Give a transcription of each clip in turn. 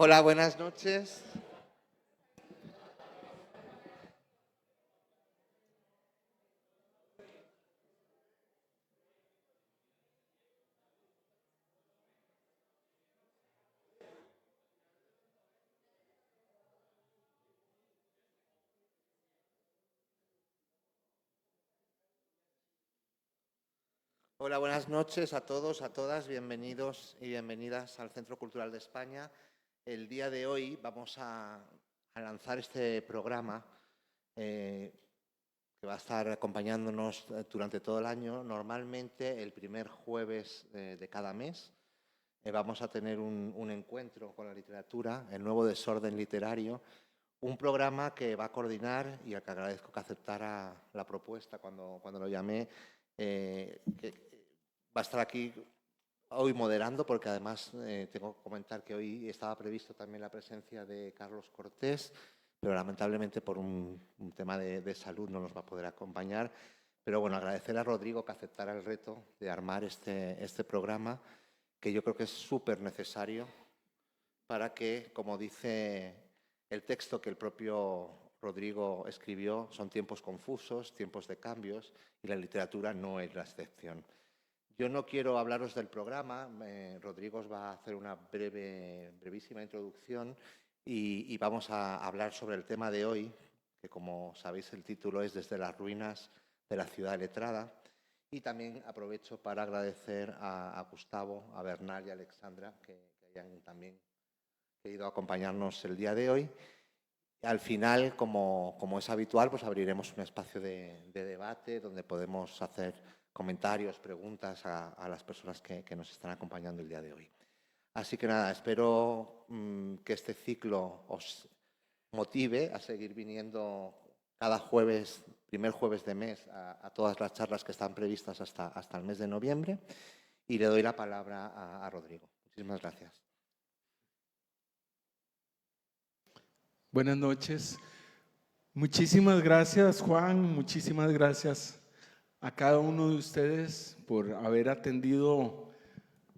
Hola, buenas noches. Hola, buenas noches a todos, a todas. Bienvenidos y bienvenidas al Centro Cultural de España. El día de hoy vamos a lanzar este programa que va a estar acompañándonos durante todo el año. Normalmente el primer jueves de cada mes vamos a tener un encuentro con la literatura, el nuevo desorden literario, un programa que va a coordinar y al que agradezco que aceptara la propuesta cuando lo llamé, que va a estar aquí hoy moderando, porque además tengo que comentar que hoy estaba previsto también la presencia de Carlos Cortés, pero lamentablemente por un tema de salud no nos va a poder acompañar. Pero bueno, agradecer a Rodrigo que aceptara el reto de armar este programa, que yo creo que es súper necesario para que, como dice el texto que el propio Rodrigo escribió, son tiempos confusos, tiempos de cambios, y la literatura no es la excepción. Yo no quiero hablaros del programa, Rodrigo os va a hacer una brevísima introducción y vamos a hablar sobre el tema de hoy, que como sabéis el título es Desde las ruinas de la ciudad letrada. Y también aprovecho para agradecer a Gustavo, a Bernal y a Alexandra que hayan también querido acompañarnos el día de hoy. Al final, como es habitual, pues abriremos un espacio de debate donde podemos hacer comentarios, preguntas a las personas que nos están acompañando el día de hoy. Así que nada, espero que este ciclo os motive a seguir viniendo cada jueves, primer jueves de mes, a todas las charlas que están previstas hasta el mes de noviembre. Y le doy la palabra a Rodrigo. Muchísimas gracias. Buenas noches. Muchísimas gracias, Juan. Muchísimas gracias a cada uno de ustedes por haber atendido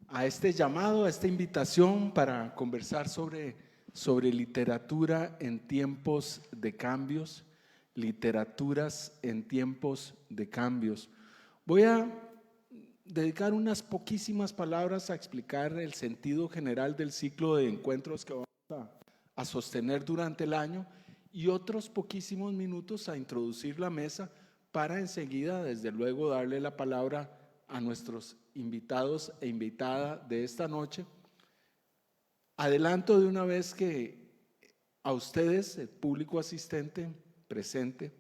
a este llamado, a esta invitación para conversar sobre literatura en tiempos de cambios, literaturas en tiempos de cambios. Voy a dedicar unas poquísimas palabras a explicar el sentido general del ciclo de encuentros que vamos a sostener durante el año y otros poquísimos minutos a introducir la mesa para enseguida, desde luego, darle la palabra a nuestros invitados e invitada de esta noche. Adelanto de una vez que a ustedes, el público asistente presente,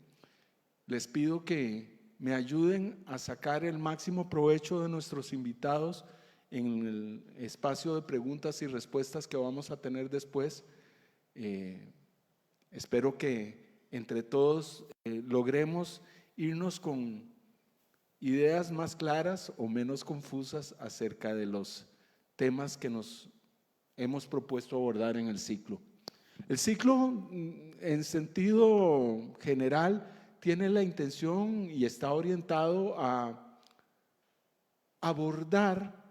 les pido que me ayuden a sacar el máximo provecho de nuestros invitados en el espacio de preguntas y respuestas que vamos a tener después. Espero que entre todos logremos irnos con ideas más claras o menos confusas acerca de los temas que nos hemos propuesto abordar en el ciclo. El ciclo, en sentido general, tiene la intención y está orientado a abordar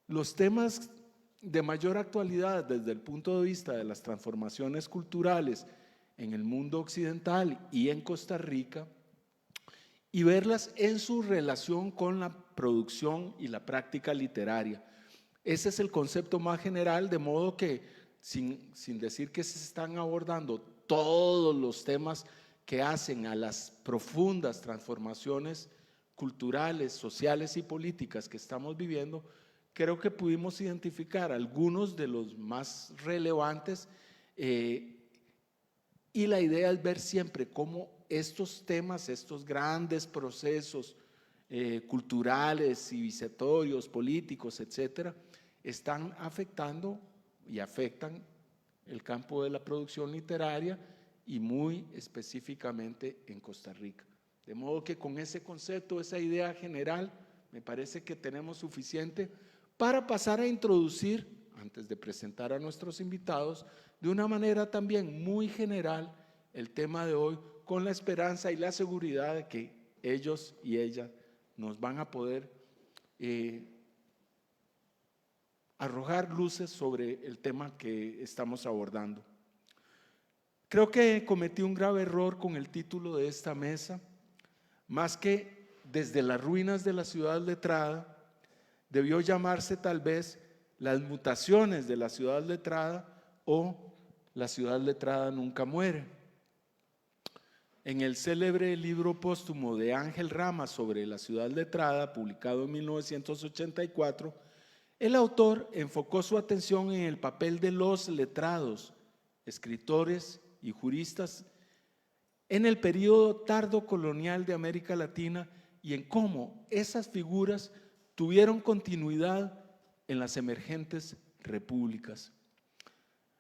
los temas de mayor actualidad desde el punto de vista de las transformaciones culturales en el mundo occidental y en Costa Rica, y verlas en su relación con la producción y la práctica literaria. Ese es el concepto más general, de modo que sin decir que se están abordando todos los temas que hacen a las profundas transformaciones culturales, sociales y políticas que estamos viviendo, creo que pudimos identificar algunos de los más relevantes, y la idea es ver siempre cómo estos temas, estos grandes procesos culturales, civilizatorios, políticos, etcétera, están afectando y afectan el campo de la producción literaria y muy específicamente en Costa Rica. De modo que con ese concepto, esa idea general, me parece que tenemos suficiente para pasar a introducir, antes de presentar a nuestros invitados, de una manera también muy general el tema de hoy, con la esperanza y la seguridad de que ellos y ellas nos van a poder arrojar luces sobre el tema que estamos abordando. Creo que cometí un grave error con el título de esta mesa, más que desde las ruinas de la ciudad letrada, debió llamarse tal vez las mutaciones de la ciudad letrada o la ciudad letrada nunca muere. En el célebre libro póstumo de Ángel Rama sobre la ciudad letrada, publicado en 1984, el autor enfocó su atención en el papel de los letrados, escritores y juristas en el periodo tardo colonial de América Latina y en cómo esas figuras tuvieron continuidad en las emergentes repúblicas.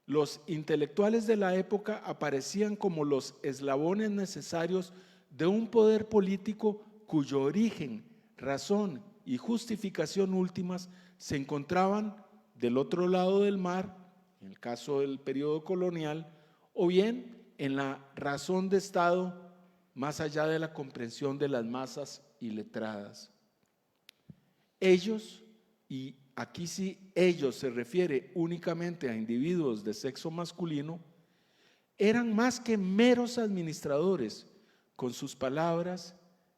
Los intelectuales de la época aparecían como los eslabones necesarios de un poder político cuyo origen, razón y justificación últimas se encontraban del otro lado del mar, en el caso del periodo colonial, o bien en la razón de Estado más allá de la comprensión de las masas iletradas. Ellos, y aquí sí ellos se refiere únicamente a individuos de sexo masculino, eran más que meros administradores. Con sus palabras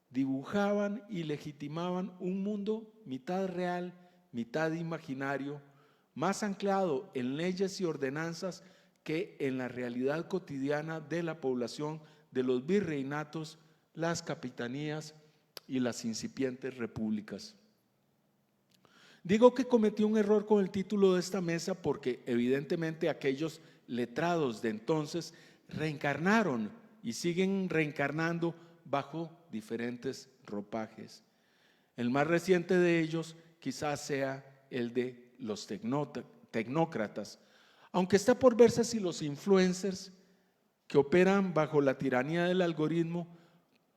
dibujaban y legitimaban un mundo mitad real, mitad imaginario, más anclado en leyes y ordenanzas que en la realidad cotidiana de la población de los virreinatos, las capitanías y las incipientes repúblicas. Digo que cometí un error con el título de esta mesa porque evidentemente aquellos letrados de entonces reencarnaron y siguen reencarnando bajo diferentes ropajes. El más reciente de ellos quizás sea el de los tecnócratas, aunque está por verse si los influencers que operan bajo la tiranía del algoritmo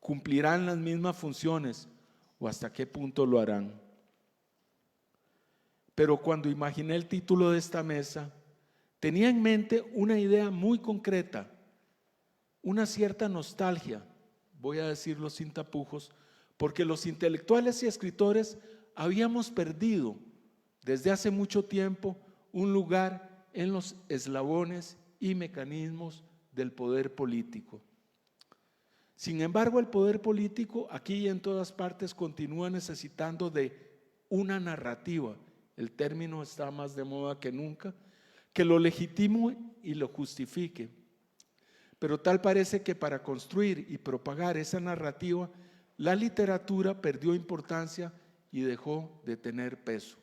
cumplirán las mismas funciones o hasta qué punto lo harán. Pero cuando imaginé el título de esta mesa, tenía en mente una idea muy concreta, una cierta nostalgia, voy a decirlo sin tapujos, porque los intelectuales y escritores habíamos perdido desde hace mucho tiempo un lugar en los eslabones y mecanismos del poder político. Sin embargo, el poder político aquí y en todas partes continúa necesitando de una narrativa. El término está más de moda que nunca, que lo legitime y lo justifique. Pero tal parece que para construir y propagar esa narrativa, la literatura perdió importancia y dejó de tener peso.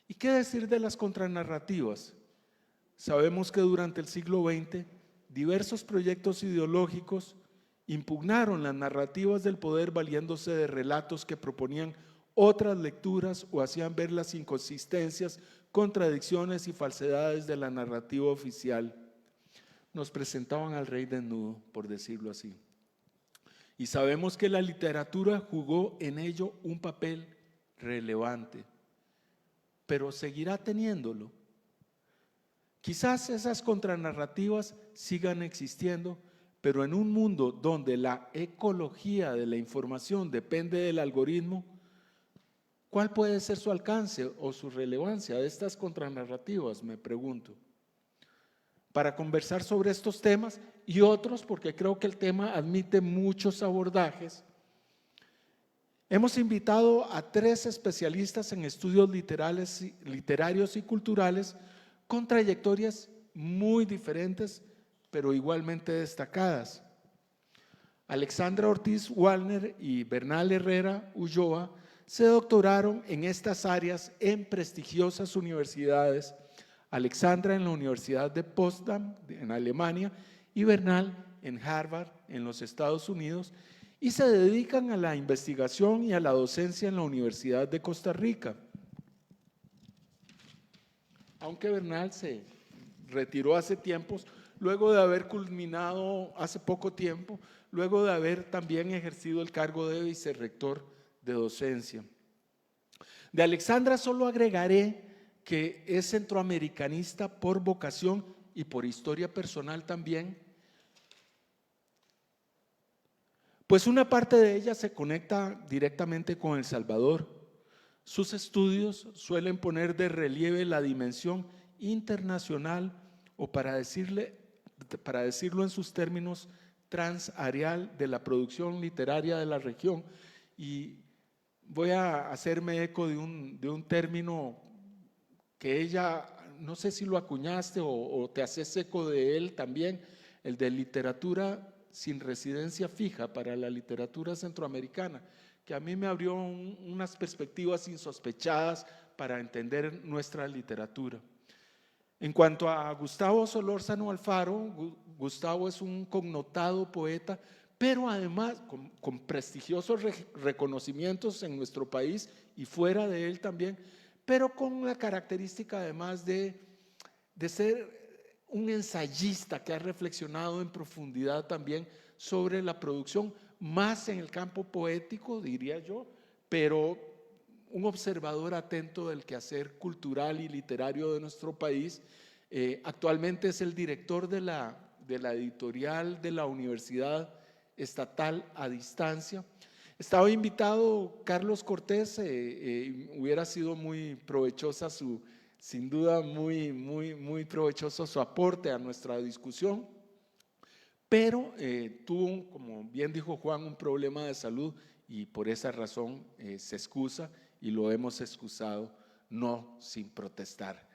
¿Y qué decir de las contranarrativas? Sabemos que durante el siglo XX, diversos proyectos ideológicos impugnaron las narrativas del poder valiéndose de relatos que proponían otras lecturas o hacían ver las inconsistencias, contradicciones y falsedades de la narrativa oficial. Nos presentaban al rey desnudo, por decirlo así. Y sabemos que la literatura jugó en ello un papel relevante, pero seguirá teniéndolo. Quizás esas contranarrativas sigan existiendo, pero en un mundo donde la ecología de la información depende del algoritmo, ¿cuál puede ser su alcance o su relevancia de estas contranarrativas? Me pregunto. Para conversar sobre estos temas y otros, porque creo que el tema admite muchos abordajes, hemos invitado a 3 especialistas en estudios literarios y culturales con trayectorias muy diferentes, pero igualmente destacadas. Alexandra Ortiz Wallner y Bernal Herrera Ulloa se doctoraron en estas áreas en prestigiosas universidades, Alexandra en la Universidad de Potsdam, en Alemania, y Bernal en Harvard, en los Estados Unidos, y se dedican a la investigación y a la docencia en la Universidad de Costa Rica. Aunque Bernal se retiró hace tiempos, luego de haber culminado hace poco tiempo, luego de haber también ejercido el cargo de vicerrector de docencia. De Alexandra solo agregaré que es centroamericanista por vocación y por historia personal también, pues una parte de ella se conecta directamente con El Salvador. Sus estudios suelen poner de relieve la dimensión internacional o para decirlo en sus términos, transareal de la producción literaria de la región. Y voy a hacerme eco de un término que ella, no sé si lo acuñaste o te haces eco de él también, el de literatura sin residencia fija para la literatura centroamericana, que a mí me abrió unas perspectivas insospechadas para entender nuestra literatura. En cuanto a Gustavo Solórzano Alfaro, Gustavo es un connotado poeta, pero además con prestigiosos reconocimientos en nuestro país y fuera de él también, pero con la característica además de ser un ensayista que ha reflexionado en profundidad también sobre la producción, más en el campo poético, diría yo, pero un observador atento del quehacer cultural y literario de nuestro país. Actualmente es el director de la editorial de la Universidad Estatal a Distancia. Estaba invitado Carlos Cortés, hubiera sido muy provechosa sin duda muy provechoso su aporte a nuestra discusión, pero tuvo, como bien dijo Juan, un problema de salud y por esa razón se excusa y lo hemos excusado, no sin protestar.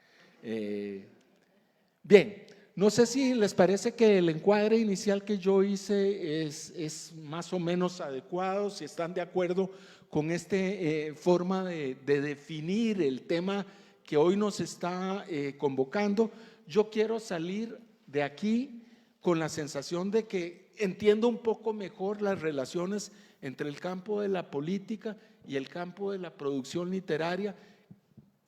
Bien, no sé si les parece que el encuadre inicial que yo hice es más o menos adecuado, si están de acuerdo con esta forma de definir el tema que hoy nos está convocando. Yo quiero salir de aquí con la sensación de que entiendo un poco mejor las relaciones entre el campo de la política y el campo de la producción literaria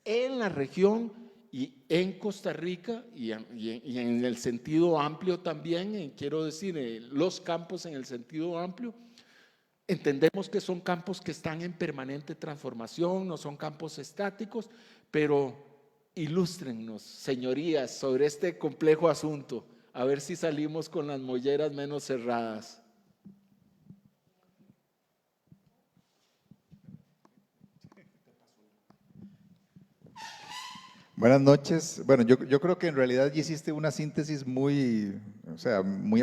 en la región y en Costa Rica y en el sentido amplio también, quiero decir, los campos en el sentido amplio. Entendemos que son campos que están en permanente transformación, no son campos estáticos, pero ilústrennos, señorías, sobre este complejo asunto, a ver si salimos con las molleras menos cerradas. Buenas noches. Bueno, yo creo que en realidad ya hiciste una síntesis muy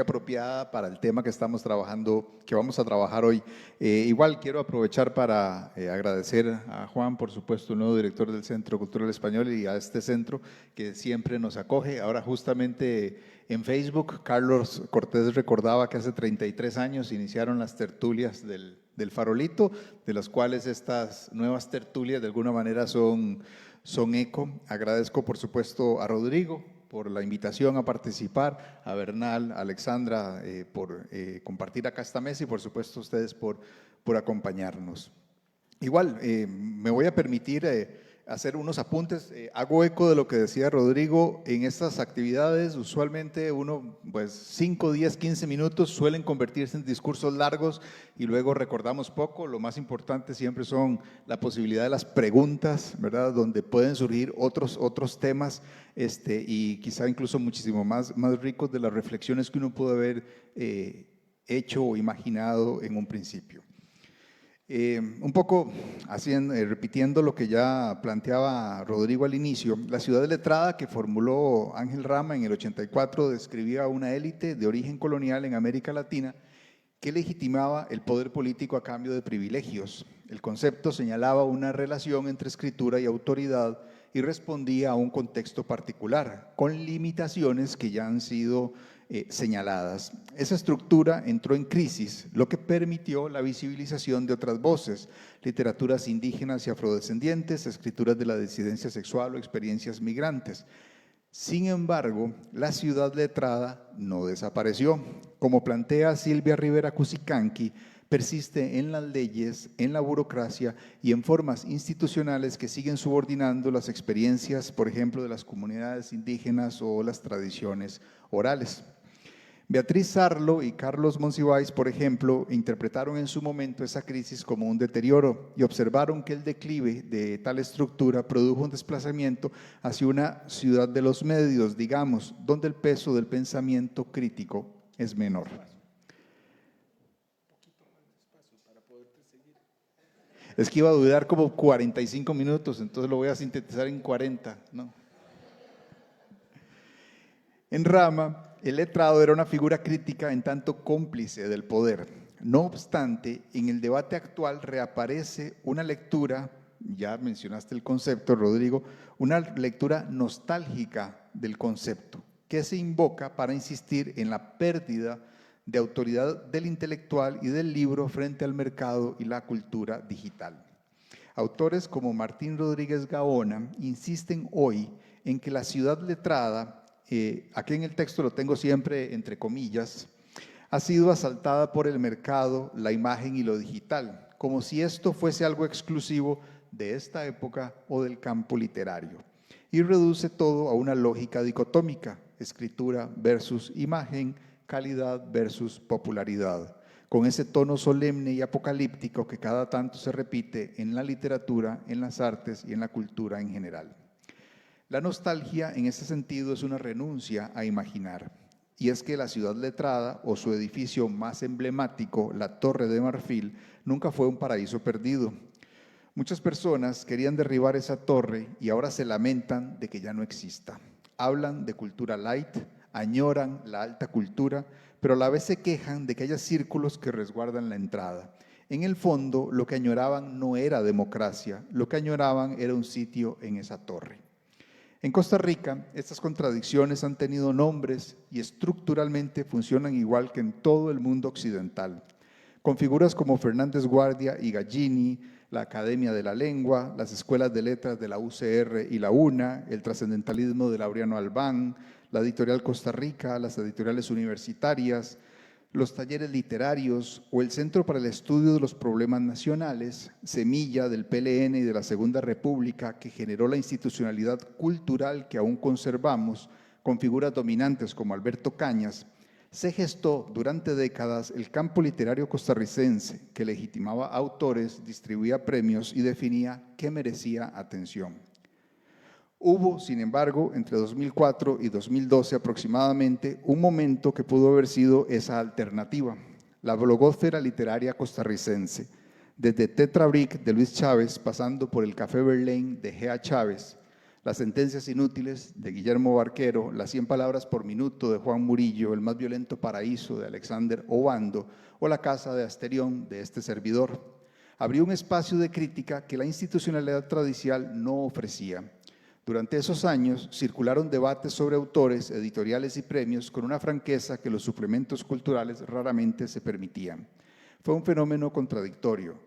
apropiada para el tema que estamos trabajando, que vamos a trabajar hoy. Igual quiero aprovechar para agradecer a Juan, por supuesto, el nuevo director del Centro Cultural Español, y a este centro que siempre nos acoge. Ahora justamente en Facebook, Carlos Cortés recordaba que hace 33 años iniciaron las tertulias del Farolito, de las cuales estas nuevas tertulias de alguna manera son eco. Agradezco por supuesto a Rodrigo por la invitación a participar, a Bernal, a Alexandra por compartir acá esta mesa y por supuesto a ustedes por acompañarnos. Igual, me voy a permitir hacer unos apuntes. Hago eco de lo que decía Rodrigo. En estas actividades usualmente uno, pues 5, 10, 15 minutos suelen convertirse en discursos largos y luego recordamos poco. Lo más importante siempre son la posibilidad de las preguntas, ¿verdad? Donde pueden surgir otros temas y quizá incluso muchísimo más ricos de las reflexiones que uno puede haber hecho o imaginado en un principio. Un poco repitiendo lo que ya planteaba Rodrigo al inicio, la ciudad letrada que formuló Ángel Rama en el 84 describía una élite de origen colonial en América Latina que legitimaba el poder político a cambio de privilegios. El concepto señalaba una relación entre escritura y autoridad y respondía a un contexto particular, con limitaciones que ya han sido señaladas. Esa estructura entró en crisis, lo que permitió la visibilización de otras voces, literaturas indígenas y afrodescendientes, escrituras de la disidencia sexual o experiencias migrantes. Sin embargo, la ciudad letrada no desapareció. Como plantea Silvia Rivera Cusicanqui, persiste en las leyes, en la burocracia y en formas institucionales que siguen subordinando las experiencias, por ejemplo, de las comunidades indígenas o las tradiciones orales. Beatriz Sarlo y Carlos Monsiváis, por ejemplo, interpretaron en su momento esa crisis como un deterioro y observaron que el declive de tal estructura produjo un desplazamiento hacia una ciudad de los medios, digamos, donde el peso del pensamiento crítico es menor. Es que iba a durar como 45 minutos, entonces lo voy a sintetizar en 40, ¿no? En Rama, el letrado era una figura crítica en tanto cómplice del poder. No obstante, en el debate actual reaparece una lectura, ya mencionaste el concepto, Rodrigo, una lectura nostálgica del concepto, que se invoca para insistir en la pérdida de autoridad del intelectual y del libro frente al mercado y la cultura digital. Autores como Martín Rodríguez Gaona insisten hoy en que la ciudad letrada, aquí en el texto lo tengo siempre entre comillas, ha sido asaltada por el mercado, la imagen y lo digital, como si esto fuese algo exclusivo de esta época o del campo literario, y reduce todo a una lógica dicotómica, escritura versus imagen, calidad versus popularidad, con ese tono solemne y apocalíptico que cada tanto se repite en la literatura, en las artes y en la cultura en general. La nostalgia, en ese sentido, es una renuncia a imaginar, y es que la ciudad letrada o su edificio más emblemático, la Torre de Marfil, nunca fue un paraíso perdido. Muchas personas querían derribar esa torre y ahora se lamentan de que ya no exista. Hablan de cultura light, añoran la alta cultura, pero a la vez se quejan de que haya círculos que resguardan la entrada. En el fondo, lo que añoraban no era democracia, lo que añoraban era un sitio en esa torre. En Costa Rica, estas contradicciones han tenido nombres y estructuralmente funcionan igual que en todo el mundo occidental, con figuras como Fernández Guardia y Gallini, la Academia de la Lengua, las escuelas de letras de la UCR y la UNA, el trascendentalismo de Laureano Albán, la editorial Costa Rica, las editoriales universitarias, los talleres literarios o el Centro para el Estudio de los Problemas Nacionales, semilla del PLN y de la Segunda República que generó la institucionalidad cultural que aún conservamos, con figuras dominantes como Alberto Cañas, se gestó durante décadas el campo literario costarricense que legitimaba autores, distribuía premios y definía qué merecía atención. Hubo, sin embargo, entre 2004 y 2012 aproximadamente, un momento que pudo haber sido esa alternativa, la blogósfera literaria costarricense, desde Tetra Brick de Luis Chávez, pasando por el Café Verlaine de G.A. Chávez, Las Sentencias Inútiles de Guillermo Barquero, Las 100 Palabras por Minuto de Juan Murillo, El Más Violento Paraíso de Alexander Obando o La Casa de Asterión de este servidor. Abrió un espacio de crítica que la institucionalidad tradicional no ofrecía. Durante esos años circularon debates sobre autores, editoriales y premios con una franqueza que los suplementos culturales raramente se permitían. Fue un fenómeno contradictorio.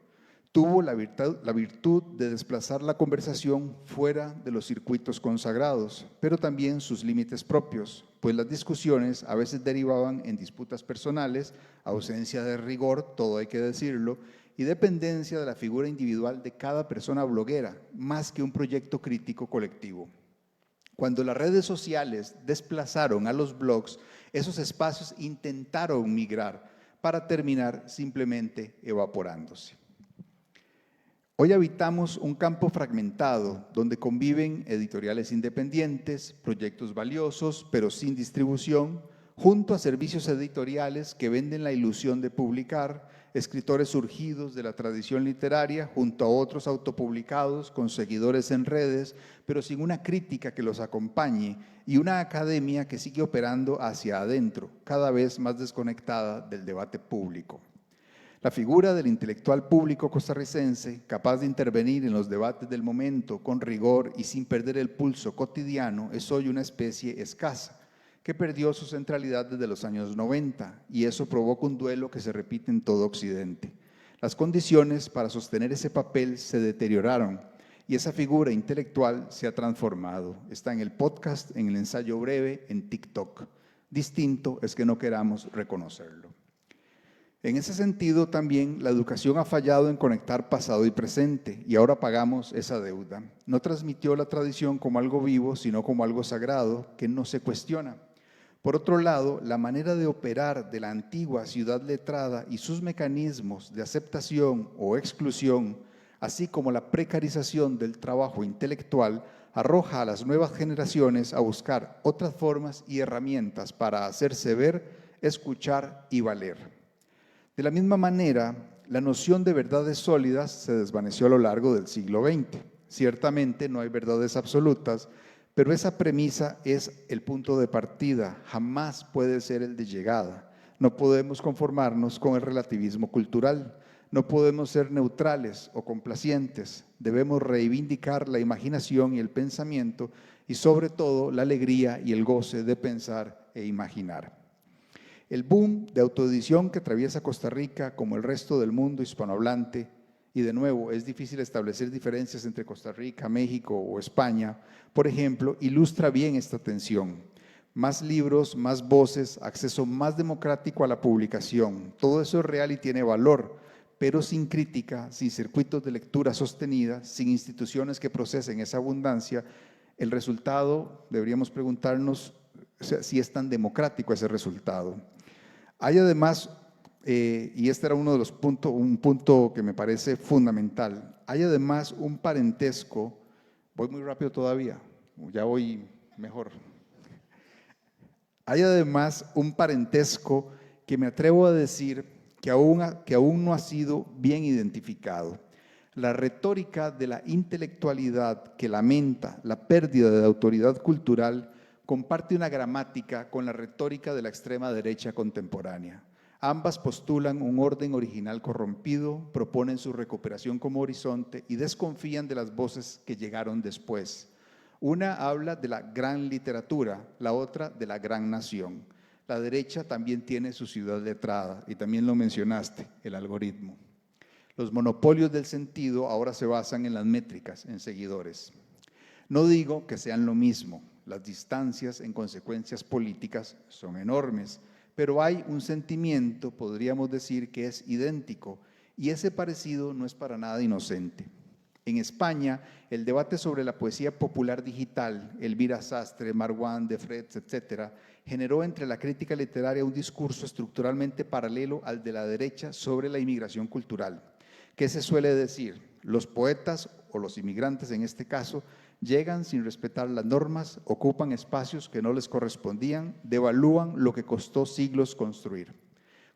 Tuvo la virtud de desplazar la conversación fuera de los circuitos consagrados, pero también sus límites propios, pues las discusiones a veces derivaban en disputas personales, ausencia de rigor, todo hay que decirlo, y dependencia de la figura individual de cada persona bloguera, más que un proyecto crítico colectivo. Cuando las redes sociales desplazaron a los blogs, esos espacios intentaron migrar para terminar simplemente evaporándose. Hoy habitamos un campo fragmentado donde conviven editoriales independientes, proyectos valiosos pero sin distribución, junto a servicios editoriales que venden la ilusión de publicar, escritores surgidos de la tradición literaria junto a otros autopublicados con seguidores en redes, pero sin una crítica que los acompañe y una academia que sigue operando hacia adentro, cada vez más desconectada del debate público. La figura del intelectual público costarricense, capaz de intervenir en los debates del momento con rigor y sin perder el pulso cotidiano, es hoy una especie escasa, que perdió su centralidad desde los años 90 y eso provoca un duelo que se repite en todo Occidente. Las condiciones para sostener ese papel se deterioraron y esa figura intelectual se ha transformado. Está en el podcast, en el ensayo breve, en TikTok. Distinto es que no queramos reconocerlo. En ese sentido, también la educación ha fallado en conectar pasado y presente y ahora pagamos esa deuda. No transmitió la tradición como algo vivo, sino como algo sagrado que no se cuestiona. Por otro lado, la manera de operar de la antigua ciudad letrada y sus mecanismos de aceptación o exclusión, así como la precarización del trabajo intelectual, arroja a las nuevas generaciones a buscar otras formas y herramientas para hacerse ver, escuchar y valer. De la misma manera, La noción de verdades sólidas se desvaneció a lo largo del siglo XX. Ciertamente no hay verdades absolutas, pero esa premisa es el punto de partida, jamás puede ser el de llegada. No podemos conformarnos con el relativismo cultural, no podemos ser neutrales o complacientes, debemos reivindicar la imaginación y el pensamiento y sobre todo la alegría y el goce de pensar e imaginar. El boom de autoedición que atraviesa Costa Rica, como el resto del mundo hispanohablante, y de nuevo es difícil establecer diferencias entre Costa Rica, México o España, por ejemplo, ilustra bien esta tensión. Más libros, más voces, acceso más democrático a la publicación, todo eso es real y tiene valor, pero sin crítica, sin circuitos de lectura sostenida, sin instituciones que procesen esa abundancia, el resultado, deberíamos preguntarnos si es tan democrático ese resultado. Hay además, y este era uno de los puntos, un punto que me parece fundamental, hay además un parentesco, voy muy rápido todavía, ya voy mejor. Hay además un parentesco que me atrevo a decir que aún no ha sido bien identificado. La retórica de la intelectualidad que lamenta la pérdida de autoridad cultural comparte una gramática con la retórica de la extrema derecha contemporánea. Ambas postulan un orden original corrompido, proponen su recuperación como horizonte y desconfían de las voces que llegaron después. Una habla de la gran literatura, la otra de la gran nación. La derecha también tiene su ciudad letrada y también lo mencionaste, el algoritmo. Los monopolios del sentido ahora se basan en las métricas, en seguidores. No digo que sean lo mismo, las distancias en consecuencias políticas son enormes, pero hay un sentimiento, podríamos decir, que es idéntico y ese parecido no es para nada inocente. En España, el debate sobre la poesía popular digital, Elvira Sastre, Marwan, Defrets, etcétera, generó entre la crítica literaria un discurso estructuralmente paralelo al de la derecha sobre la inmigración cultural. ¿Qué se suele decir? Los poetas, o los inmigrantes en este caso, llegan sin respetar las normas, ocupan espacios que no les correspondían, devalúan lo que costó siglos construir.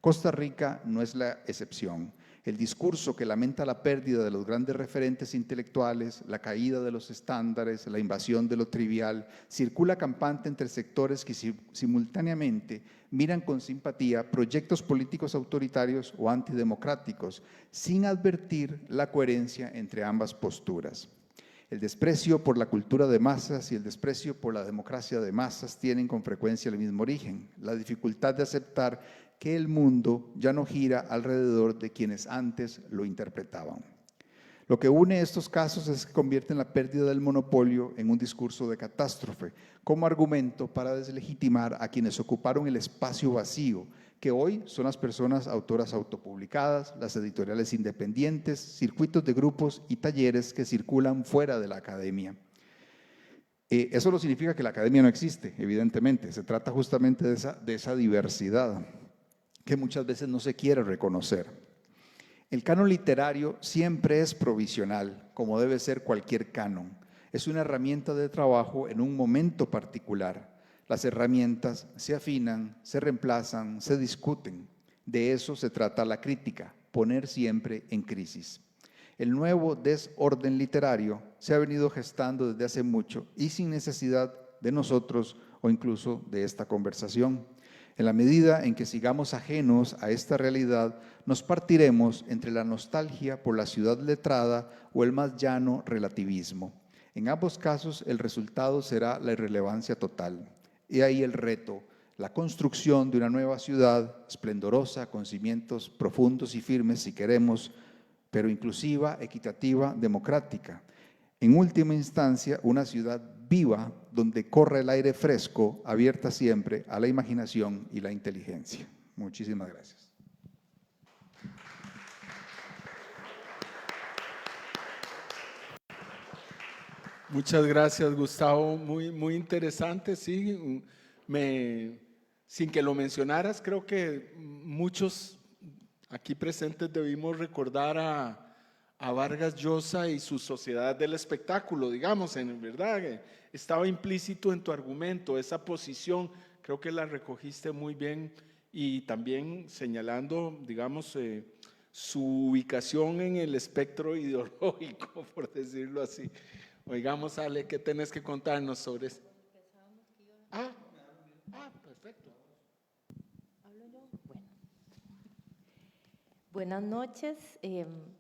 Costa Rica no es la excepción. El discurso que lamenta la pérdida de los grandes referentes intelectuales, la caída de los estándares, la invasión de lo trivial, circula campante entre sectores que simultáneamente miran con simpatía proyectos políticos autoritarios o antidemocráticos, sin advertir la coherencia entre ambas posturas. El desprecio por la cultura de masas y el desprecio por la democracia de masas tienen con frecuencia el mismo origen, la dificultad de aceptar que el mundo ya no gira alrededor de quienes antes lo interpretaban. Lo que une estos casos es que convierten la pérdida del monopolio en un discurso de catástrofe, como argumento para deslegitimar a quienes ocuparon el espacio vacío, que hoy son las personas autoras autopublicadas, las editoriales independientes, circuitos de grupos y talleres que circulan fuera de la academia. Eso no significa que la academia no existe, evidentemente, se trata justamente de esa diversidad que muchas veces no se quiere reconocer. El canon literario siempre es provisional, como debe ser cualquier canon. Es una herramienta de trabajo en un momento particular. Las herramientas se afinan, se reemplazan, se discuten. De eso se trata la crítica, poner siempre en crisis. El nuevo desorden literario se ha venido gestando desde hace mucho y sin necesidad de nosotros o incluso de esta conversación. En la medida en que sigamos ajenos a esta realidad, nos partiremos entre la nostalgia por la ciudad letrada o el más llano relativismo. En ambos casos, el resultado será la irrelevancia total. Y ahí el reto, la construcción de una nueva ciudad esplendorosa, con cimientos profundos y firmes, si queremos, pero inclusiva, equitativa, democrática. En última instancia, una ciudad viva, donde corre el aire fresco, abierta siempre a la imaginación y la inteligencia. Muchísimas gracias. Muchas gracias, Gustavo. Muy interesante, sí. Sin que lo mencionaras, creo que muchos aquí presentes debimos recordar a Vargas Llosa y su Sociedad del Espectáculo, digamos, en verdad, estaba implícito en tu argumento, esa posición, creo que la recogiste muy bien y también señalando, digamos, su ubicación en el espectro ideológico, por decirlo así. Oigamos, Ale, ¿qué tenés que contarnos sobre eso? Perfecto. ¿Hablo yo? Bueno. Buenas noches.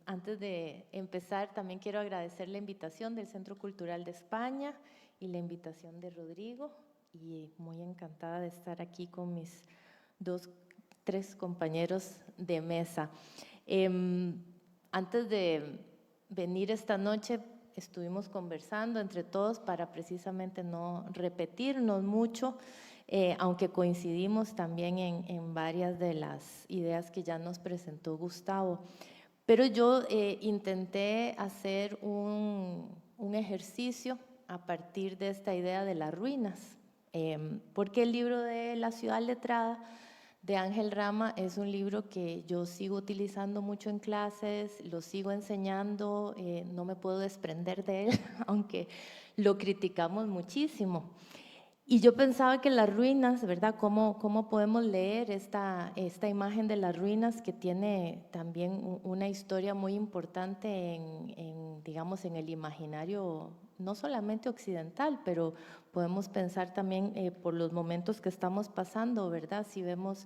Antes de empezar, también quiero agradecer la invitación del Centro Cultural de España y la invitación de Rodrigo. Y muy encantada de estar aquí con mis tres compañeros de mesa. Antes de venir esta noche, estuvimos conversando entre todos para precisamente no repetirnos mucho, aunque coincidimos también en varias de las ideas que ya nos presentó Gustavo. Pero yo intenté hacer un ejercicio a partir de esta idea de las ruinas, porque el libro de La ciudad letrada de Ángel Rama es un libro que yo sigo utilizando mucho en clases, lo sigo enseñando, no me puedo desprender de él, aunque lo criticamos muchísimo. Y yo pensaba que las ruinas, ¿verdad? ¿Cómo podemos leer esta imagen de las ruinas que tiene también una historia muy importante digamos, en el imaginario, no solamente occidental, pero podemos pensar también por los momentos que estamos pasando, ¿verdad? Si vemos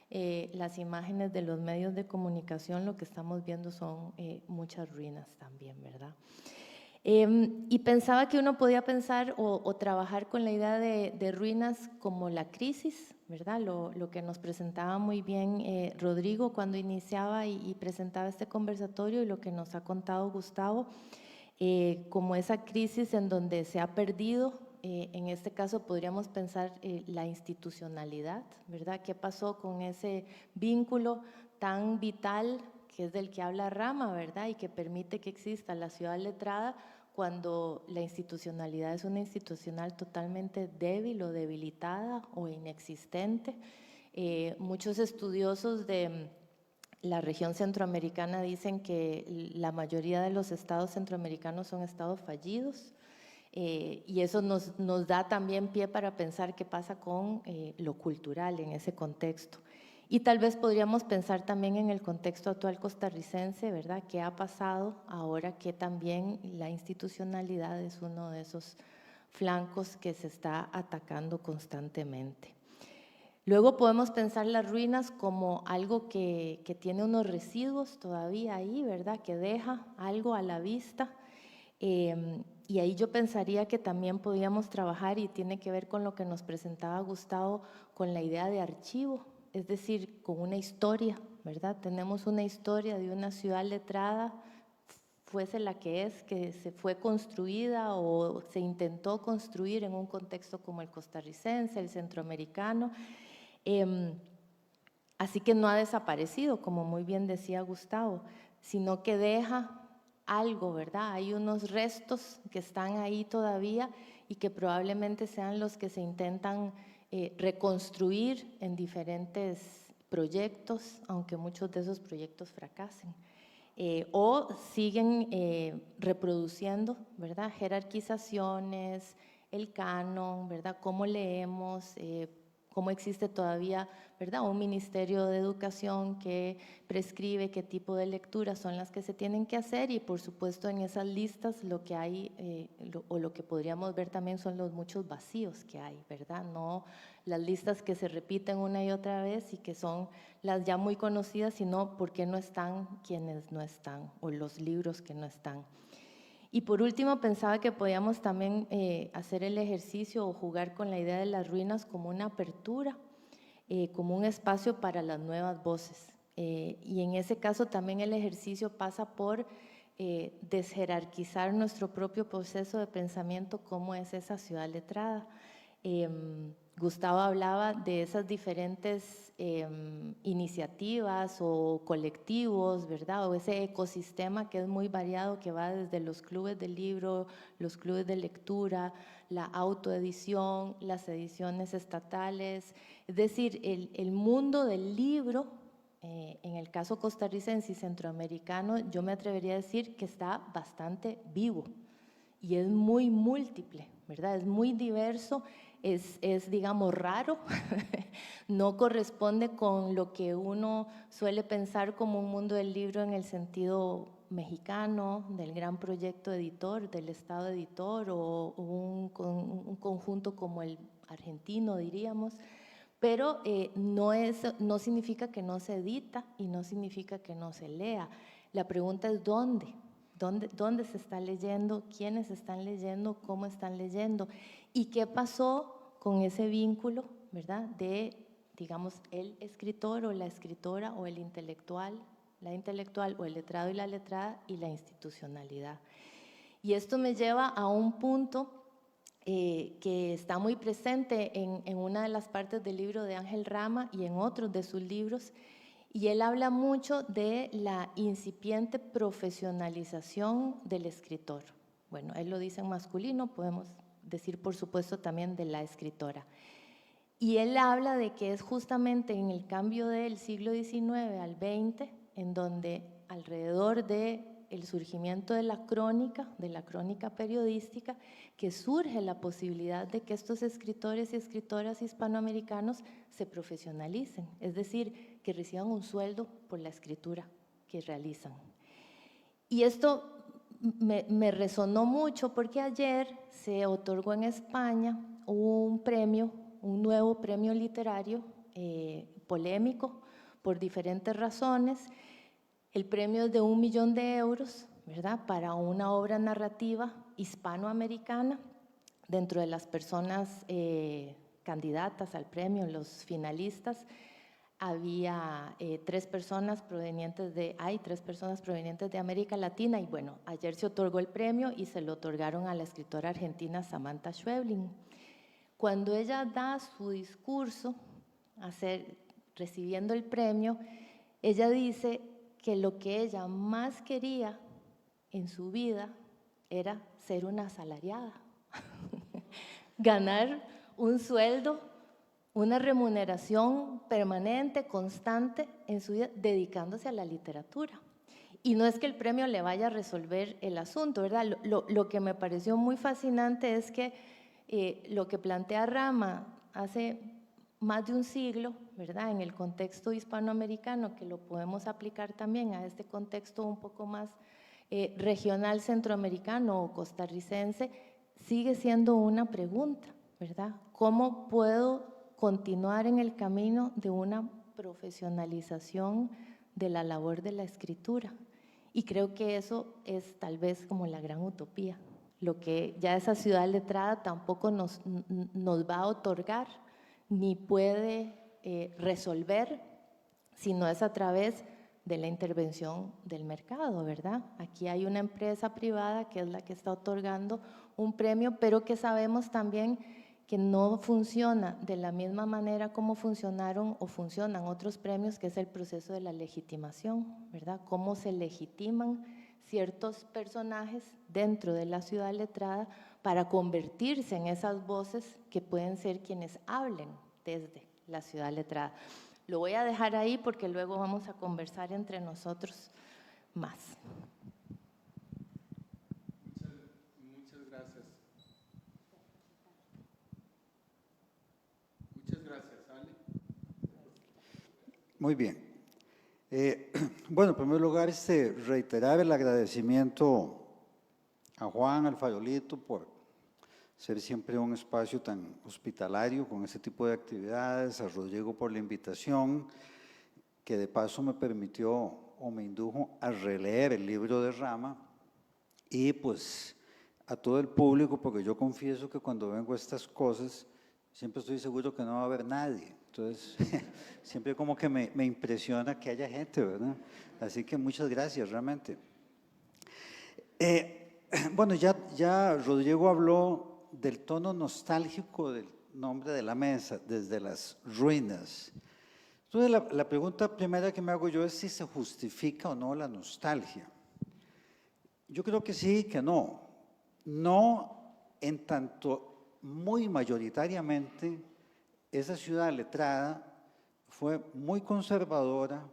las imágenes de los medios de comunicación, lo que estamos viendo son muchas ruinas también, ¿verdad? Y pensaba que uno podía pensar o trabajar con la idea de ruinas como la crisis, ¿verdad? Lo que nos presentaba muy bien Rodrigo cuando iniciaba y presentaba este conversatorio, y lo que nos ha contado Gustavo, como esa crisis en donde se ha perdido, en este caso podríamos pensar la institucionalidad, ¿verdad? ¿Qué pasó con ese vínculo tan vital que es del que habla Rama, ¿verdad? Y que permite que exista la ciudad letrada cuando la institucionalidad es una institucional totalmente débil o debilitada o inexistente. Muchos estudiosos de la región centroamericana dicen que la mayoría de los estados centroamericanos son estados fallidos, y eso nos da también pie para pensar qué pasa con lo cultural en ese contexto. Y tal vez podríamos pensar también en el contexto actual costarricense, ¿verdad? ¿Qué ha pasado ahora que también la institucionalidad es uno de esos flancos que se está atacando constantemente? Luego podemos pensar las ruinas como algo que tiene unos residuos todavía ahí, ¿verdad? Que deja algo a la vista. Y ahí yo pensaría que también podíamos trabajar, y tiene que ver con lo que nos presentaba Gustavo, con la idea de archivo, es decir, con una historia, ¿verdad? Tenemos una historia de una ciudad letrada, fuese la que se fue construida o se intentó construir en un contexto como el costarricense, el centroamericano. Así que no ha desaparecido, como muy bien decía Gustavo, sino que deja algo, ¿verdad? Hay unos restos que están ahí todavía y que probablemente sean los que se intentan reconstruir en diferentes proyectos, aunque muchos de esos proyectos fracasen. O siguen reproduciendo, ¿verdad? Jerarquizaciones, el canon, ¿verdad? Cómo leemos, cómo existe todavía, ¿verdad? Un ministerio de educación que prescribe qué tipo de lecturas son las que se tienen que hacer, y por supuesto en esas listas lo que hay, o lo que podríamos ver también son los muchos vacíos que hay, ¿verdad? No las listas que se repiten una y otra vez y que son las ya muy conocidas, sino por qué no están quienes no están, o los libros que no están. Y por último, pensaba que podíamos también hacer el ejercicio o jugar con la idea de las ruinas como una apertura, como un espacio para las nuevas voces. Y en ese caso también el ejercicio pasa por desjerarquizar nuestro propio proceso de pensamiento, cómo es esa ciudad letrada. Gustavo hablaba de esas diferentes iniciativas o colectivos, ¿verdad? O ese ecosistema que es muy variado, que va desde los clubes de libro, los clubes de lectura, la autoedición, las ediciones estatales. Es decir, el mundo del libro, en el caso costarricense y centroamericano, yo me atrevería a decir que está bastante vivo y es muy múltiple, ¿verdad? Es muy diverso digamos, raro, no corresponde con lo que uno suele pensar como un mundo del libro en el sentido mexicano, del gran proyecto editor, del Estado editor, o un conjunto como el argentino, diríamos, pero no significa que no se edita y no significa que no se lea. La pregunta es ¿dónde? ¿Dónde se está leyendo? ¿Quiénes están leyendo? ¿Cómo están leyendo? ¿Y qué pasó con ese vínculo, verdad? De, digamos, el escritor o la escritora o el intelectual, la intelectual o el letrado y la letrada y la institucionalidad. Y esto me lleva a un punto que está muy presente en una de las partes del libro de Ángel Rama y en otros de sus libros, y él habla mucho de la incipiente profesionalización del escritor. Bueno, él lo dice en masculino, podemos decir por supuesto también de la escritora. Y él habla de que es justamente en el cambio del siglo XIX al XX, en donde alrededor del surgimiento de la crónica periodística, que surge la posibilidad de que estos escritores y escritoras hispanoamericanos se profesionalicen, es decir, que reciban un sueldo por la escritura que realizan. Y esto me resonó mucho porque ayer se otorgó en España un premio, un nuevo premio literario polémico por diferentes razones. El premio es de 1 millón de euros, ¿verdad?, para una obra narrativa hispanoamericana. Dentro de las personas candidatas al premio, los finalistas, había hay 3 personas provenientes de América Latina, y bueno, ayer se otorgó el premio y se lo otorgaron a la escritora argentina Samantha Schweblin. Cuando ella da su discurso recibiendo el premio, ella dice que lo que ella más quería en su vida era ser una asalariada, ganar un sueldo, una remuneración permanente, constante en su vida, dedicándose a la literatura. Y no es que el premio le vaya a resolver el asunto, ¿verdad? Lo que me pareció muy fascinante es que lo que plantea Rama hace más de un siglo, ¿verdad?, en el contexto hispanoamericano, que lo podemos aplicar también a este contexto un poco más regional centroamericano o costarricense, sigue siendo una pregunta, ¿verdad? ¿Cómo puedo continuar en el camino de una profesionalización de la labor de la escritura? Y creo que eso es tal vez como la gran utopía, lo que ya esa ciudad letrada tampoco nos va a otorgar ni puede resolver, sino es a través de la intervención del mercado, ¿verdad? Aquí hay una empresa privada que es la que está otorgando un premio, pero que sabemos también que no funciona de la misma manera como funcionaron o funcionan otros premios, que es el proceso de la legitimación, ¿verdad? Cómo se legitiman ciertos personajes dentro de la ciudad letrada para convertirse en esas voces que pueden ser quienes hablen desde la ciudad letrada. Lo voy a dejar ahí porque luego vamos a conversar entre nosotros más. Muchas gracias. Muchas gracias, Ale. Muy bien. Bueno, en primer lugar, reiterar el agradecimiento a Juan, al Farolito, por ser siempre un espacio tan hospitalario con este tipo de actividades, a Rodrigo por la invitación, que de paso me permitió o me indujo a releer el libro de Rama, y pues a todo el público, porque yo confieso que cuando vengo a estas cosas siempre estoy seguro que no va a haber nadie. Entonces, siempre como que me impresiona que haya gente, ¿verdad? Así que muchas gracias, realmente. Bueno, ya Rodrigo habló del tono nostálgico del nombre de la mesa, desde las ruinas. Entonces, la pregunta primera que me hago yo es si se justifica o no la nostalgia. Yo creo que sí, que no. No en tanto muy mayoritariamente esa ciudad letrada fue muy conservadora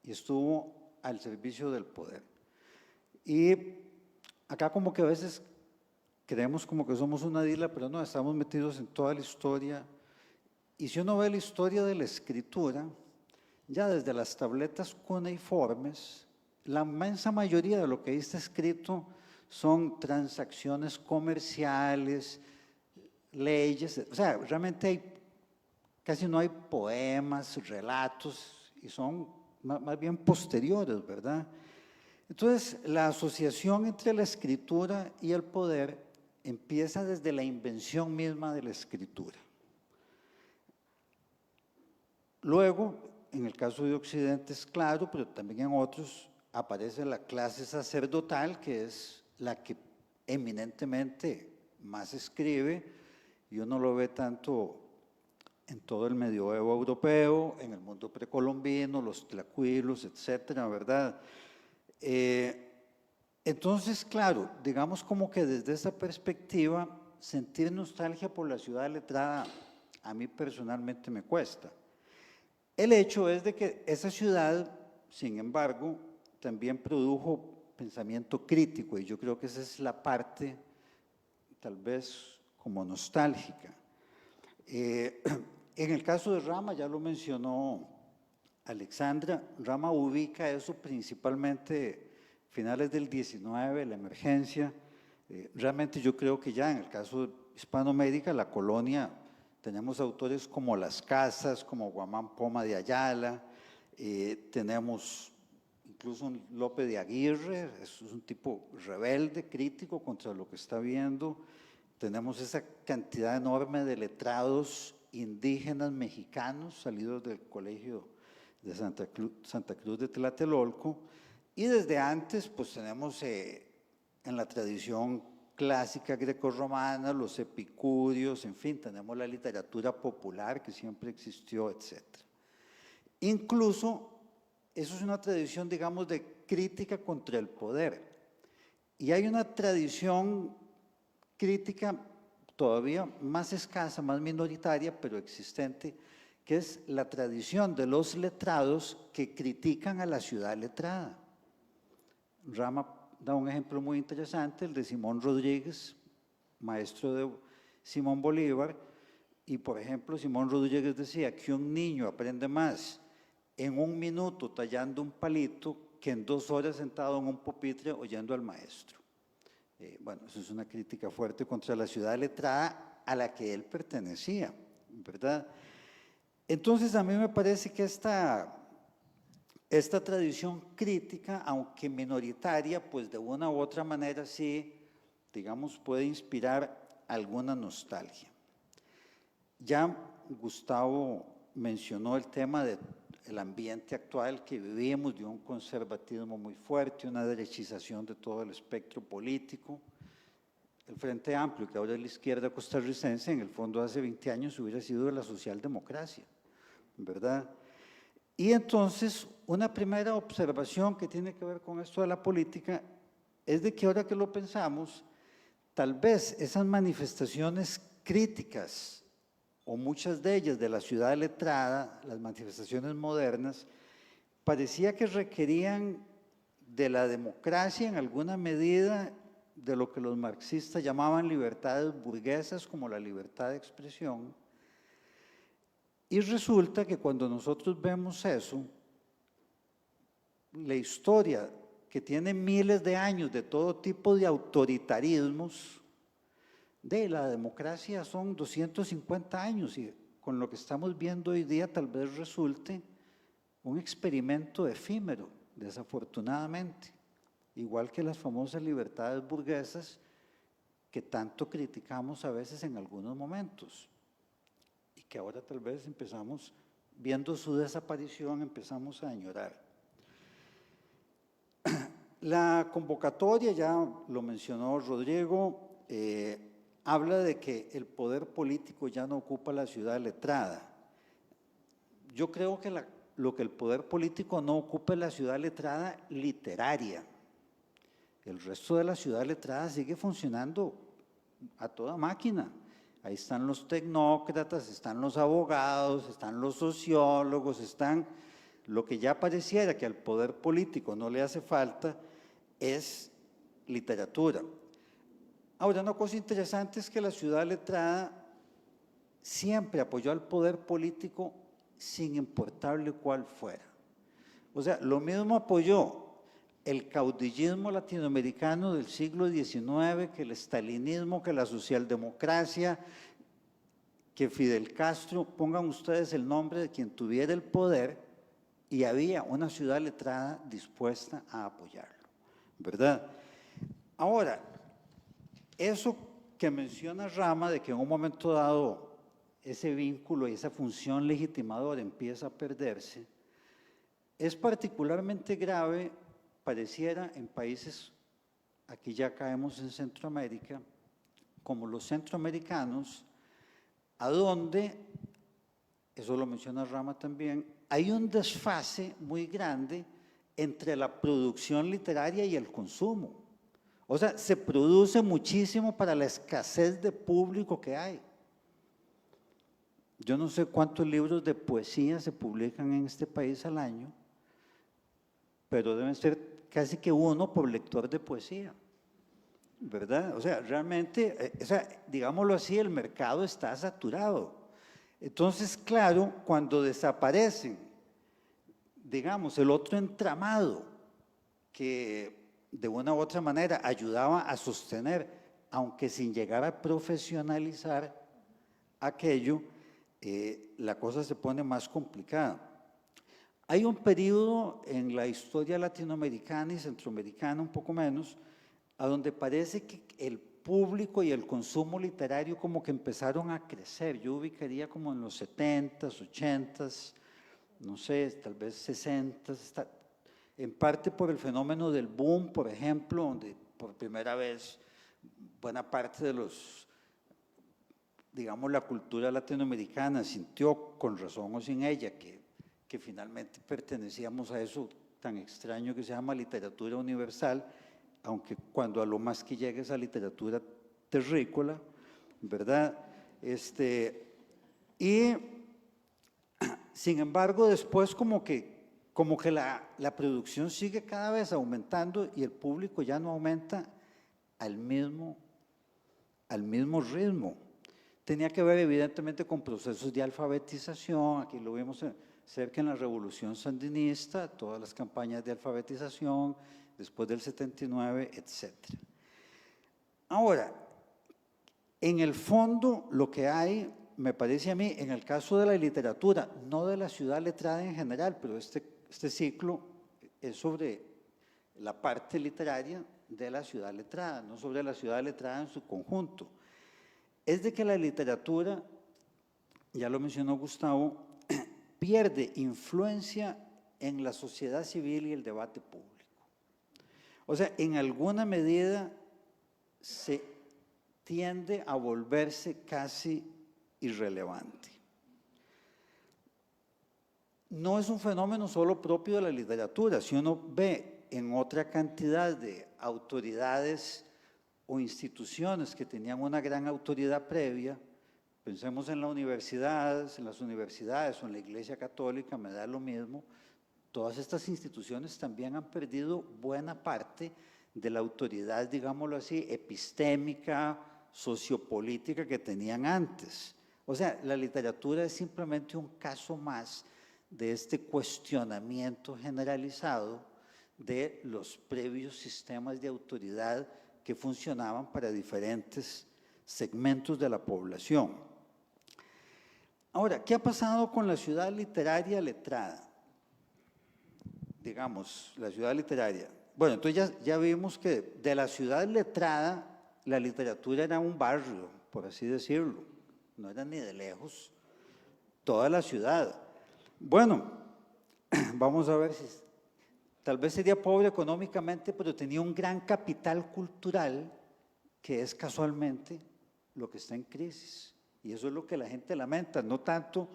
y estuvo al servicio del poder. Y acá como que a veces creemos como que somos una isla, pero no, estamos metidos en toda la historia. Y si uno ve la historia de la escritura, ya desde las tabletas cuneiformes, la inmensa mayoría de lo que ahí está escrito son transacciones comerciales, leyes, o sea, realmente casi no hay poemas, relatos, y son más bien posteriores, ¿verdad? Entonces, la asociación entre la escritura y el poder empieza desde la invención misma de la escritura. Luego, en el caso de Occidente es claro, pero también en otros aparece la clase sacerdotal, que es la que eminentemente más escribe, y uno lo ve tanto en todo el medioevo europeo, en el mundo precolombino, los tlacuilos, etcétera, ¿verdad? Entonces, claro, digamos como que desde esa perspectiva, sentir nostalgia por la ciudad letrada a mí personalmente me cuesta. El hecho es de que esa ciudad, sin embargo, también produjo pensamiento crítico, y yo creo que esa es la parte tal vez como nostálgica. En el caso de Rama, ya lo mencionó Alexandra, Rama ubica eso principalmente finales del 19, la emergencia. Realmente yo creo que ya en el caso de Hispanoamérica, la colonia, tenemos autores como Las Casas, como Guamán Poma de Ayala, tenemos incluso un Lope de Aguirre, es un tipo rebelde, crítico contra lo que está viendo. Tenemos esa cantidad enorme de letrados indígenas mexicanos salidos del colegio de Santa Cruz de Tlatelolco, y desde antes pues tenemos en la tradición clásica grecorromana los epicúreos, en fin, tenemos la literatura popular que siempre existió, etc. Incluso eso es una tradición, digamos, de crítica contra el poder, y hay una tradición crítica todavía más escasa, más minoritaria, pero existente, que es la tradición de los letrados que critican a la ciudad letrada. Rama da un ejemplo muy interesante, el de Simón Rodríguez, maestro de Simón Bolívar, y por ejemplo Simón Rodríguez decía que un niño aprende más en 1 minuto tallando un palito que en 2 horas sentado en un pupitre oyendo al maestro. Bueno, eso es una crítica fuerte contra la ciudad letrada a la que él pertenecía, ¿verdad? Entonces a mí me parece que esta tradición crítica, aunque minoritaria, pues de una u otra manera sí, digamos, puede inspirar alguna nostalgia. Ya Gustavo mencionó el tema del ambiente actual que vivimos, de un conservatismo muy fuerte, una derechización de todo el espectro político. El Frente Amplio, que ahora es la izquierda costarricense, en el fondo hace 20 años hubiera sido de la socialdemocracia, ¿verdad? Y entonces, una primera observación que tiene que ver con esto de la política es de que ahora que lo pensamos, tal vez esas manifestaciones críticas, o muchas de ellas de la ciudad letrada, las manifestaciones modernas, parecía que requerían de la democracia en alguna medida, de lo que los marxistas llamaban libertades burguesas, como la libertad de expresión. Y resulta que cuando nosotros vemos eso, la historia que tiene miles de años de todo tipo de autoritarismos, de la democracia son 250 años, y con lo que estamos viendo hoy día tal vez resulte un experimento efímero, desafortunadamente, igual que las famosas libertades burguesas que tanto criticamos a veces en algunos momentos, y que ahora tal vez empezamos, viendo su desaparición, empezamos a añorar. La convocatoria, ya lo mencionó Rodrigo, habla de que el poder político ya no ocupa la ciudad letrada. Yo creo que lo que el poder político no ocupa es la ciudad letrada literaria. El resto de la ciudad letrada sigue funcionando a toda máquina. Ahí están los tecnócratas, están los abogados, están los sociólogos, están… Lo que ya pareciera que al poder político no le hace falta es literatura. Ahora, una cosa interesante es que la ciudad letrada siempre apoyó al poder político sin importarle cuál fuera. O sea, lo mismo apoyó el caudillismo latinoamericano del siglo XIX, que el estalinismo, que la socialdemocracia, que Fidel Castro, pongan ustedes el nombre de quien tuviera el poder, y había una ciudad letrada dispuesta a apoyarlo, ¿verdad? Ahora, eso que menciona Rama, de que en un momento dado ese vínculo y esa función legitimadora empieza a perderse, es particularmente grave, pareciera, en países, aquí ya caemos en Centroamérica, como los centroamericanos, a donde, eso lo menciona Rama también, hay un desfase muy grande entre la producción literaria y el consumo. O sea, se produce muchísimo para la escasez de público que hay. Yo no sé cuántos libros de poesía se publican en este país al año, pero deben ser casi que uno por lector de poesía, ¿verdad? O sea, realmente, digámoslo así, el mercado está saturado. Entonces, claro, cuando desaparecen, digamos, el otro entramado que de una u otra manera ayudaba a sostener, aunque sin llegar a profesionalizar aquello, la cosa se pone más complicada. Hay un periodo en la historia latinoamericana y centroamericana, un poco menos, a donde parece que el público y el consumo literario como que empezaron a crecer. Yo ubicaría como en los 70s, 80s, no sé, tal vez 60s, en parte por el fenómeno del boom, por ejemplo, donde por primera vez buena parte de los, digamos, la cultura latinoamericana sintió, con razón o sin ella, que finalmente pertenecíamos a eso tan extraño que se llama literatura universal, aunque cuando a lo más que llega esa literatura terrícola, ¿verdad? Y sin embargo, después como que la producción sigue cada vez aumentando y el público ya no aumenta al mismo ritmo. Tenía que ver evidentemente con procesos de alfabetización, aquí lo vimos cerca en la Revolución Sandinista, todas las campañas de alfabetización, después del 79, etc. Ahora, en el fondo lo que hay, me parece a mí, en el caso de la literatura, no de la ciudad letrada en general, pero este ciclo es sobre la parte literaria de la ciudad letrada, no sobre la ciudad letrada en su conjunto. Es de que la literatura, ya lo mencionó Gustavo, pierde influencia en la sociedad civil y el debate público. O sea, en alguna medida se tiende a volverse casi irrelevante. No es un fenómeno solo propio de la literatura. Si uno ve en otra cantidad de autoridades o instituciones que tenían una gran autoridad previa, pensemos en las universidades o en la Iglesia Católica, me da lo mismo, todas estas instituciones también han perdido buena parte de la autoridad, digámoslo así, epistémica, sociopolítica que tenían antes. O sea, la literatura es simplemente un caso más de este cuestionamiento generalizado de los previos sistemas de autoridad que funcionaban para diferentes segmentos de la población. Ahora, ¿qué ha pasado con la ciudad literaria letrada? Digamos, la ciudad literaria. Bueno, entonces ya vimos que de la ciudad letrada, la literatura era un barrio, por así decirlo, no era ni de lejos toda la ciudad. Bueno, vamos a ver si tal vez sería pobre económicamente, pero tenía un gran capital cultural que es casualmente lo que está en crisis. Y eso es lo que la gente lamenta, no tanto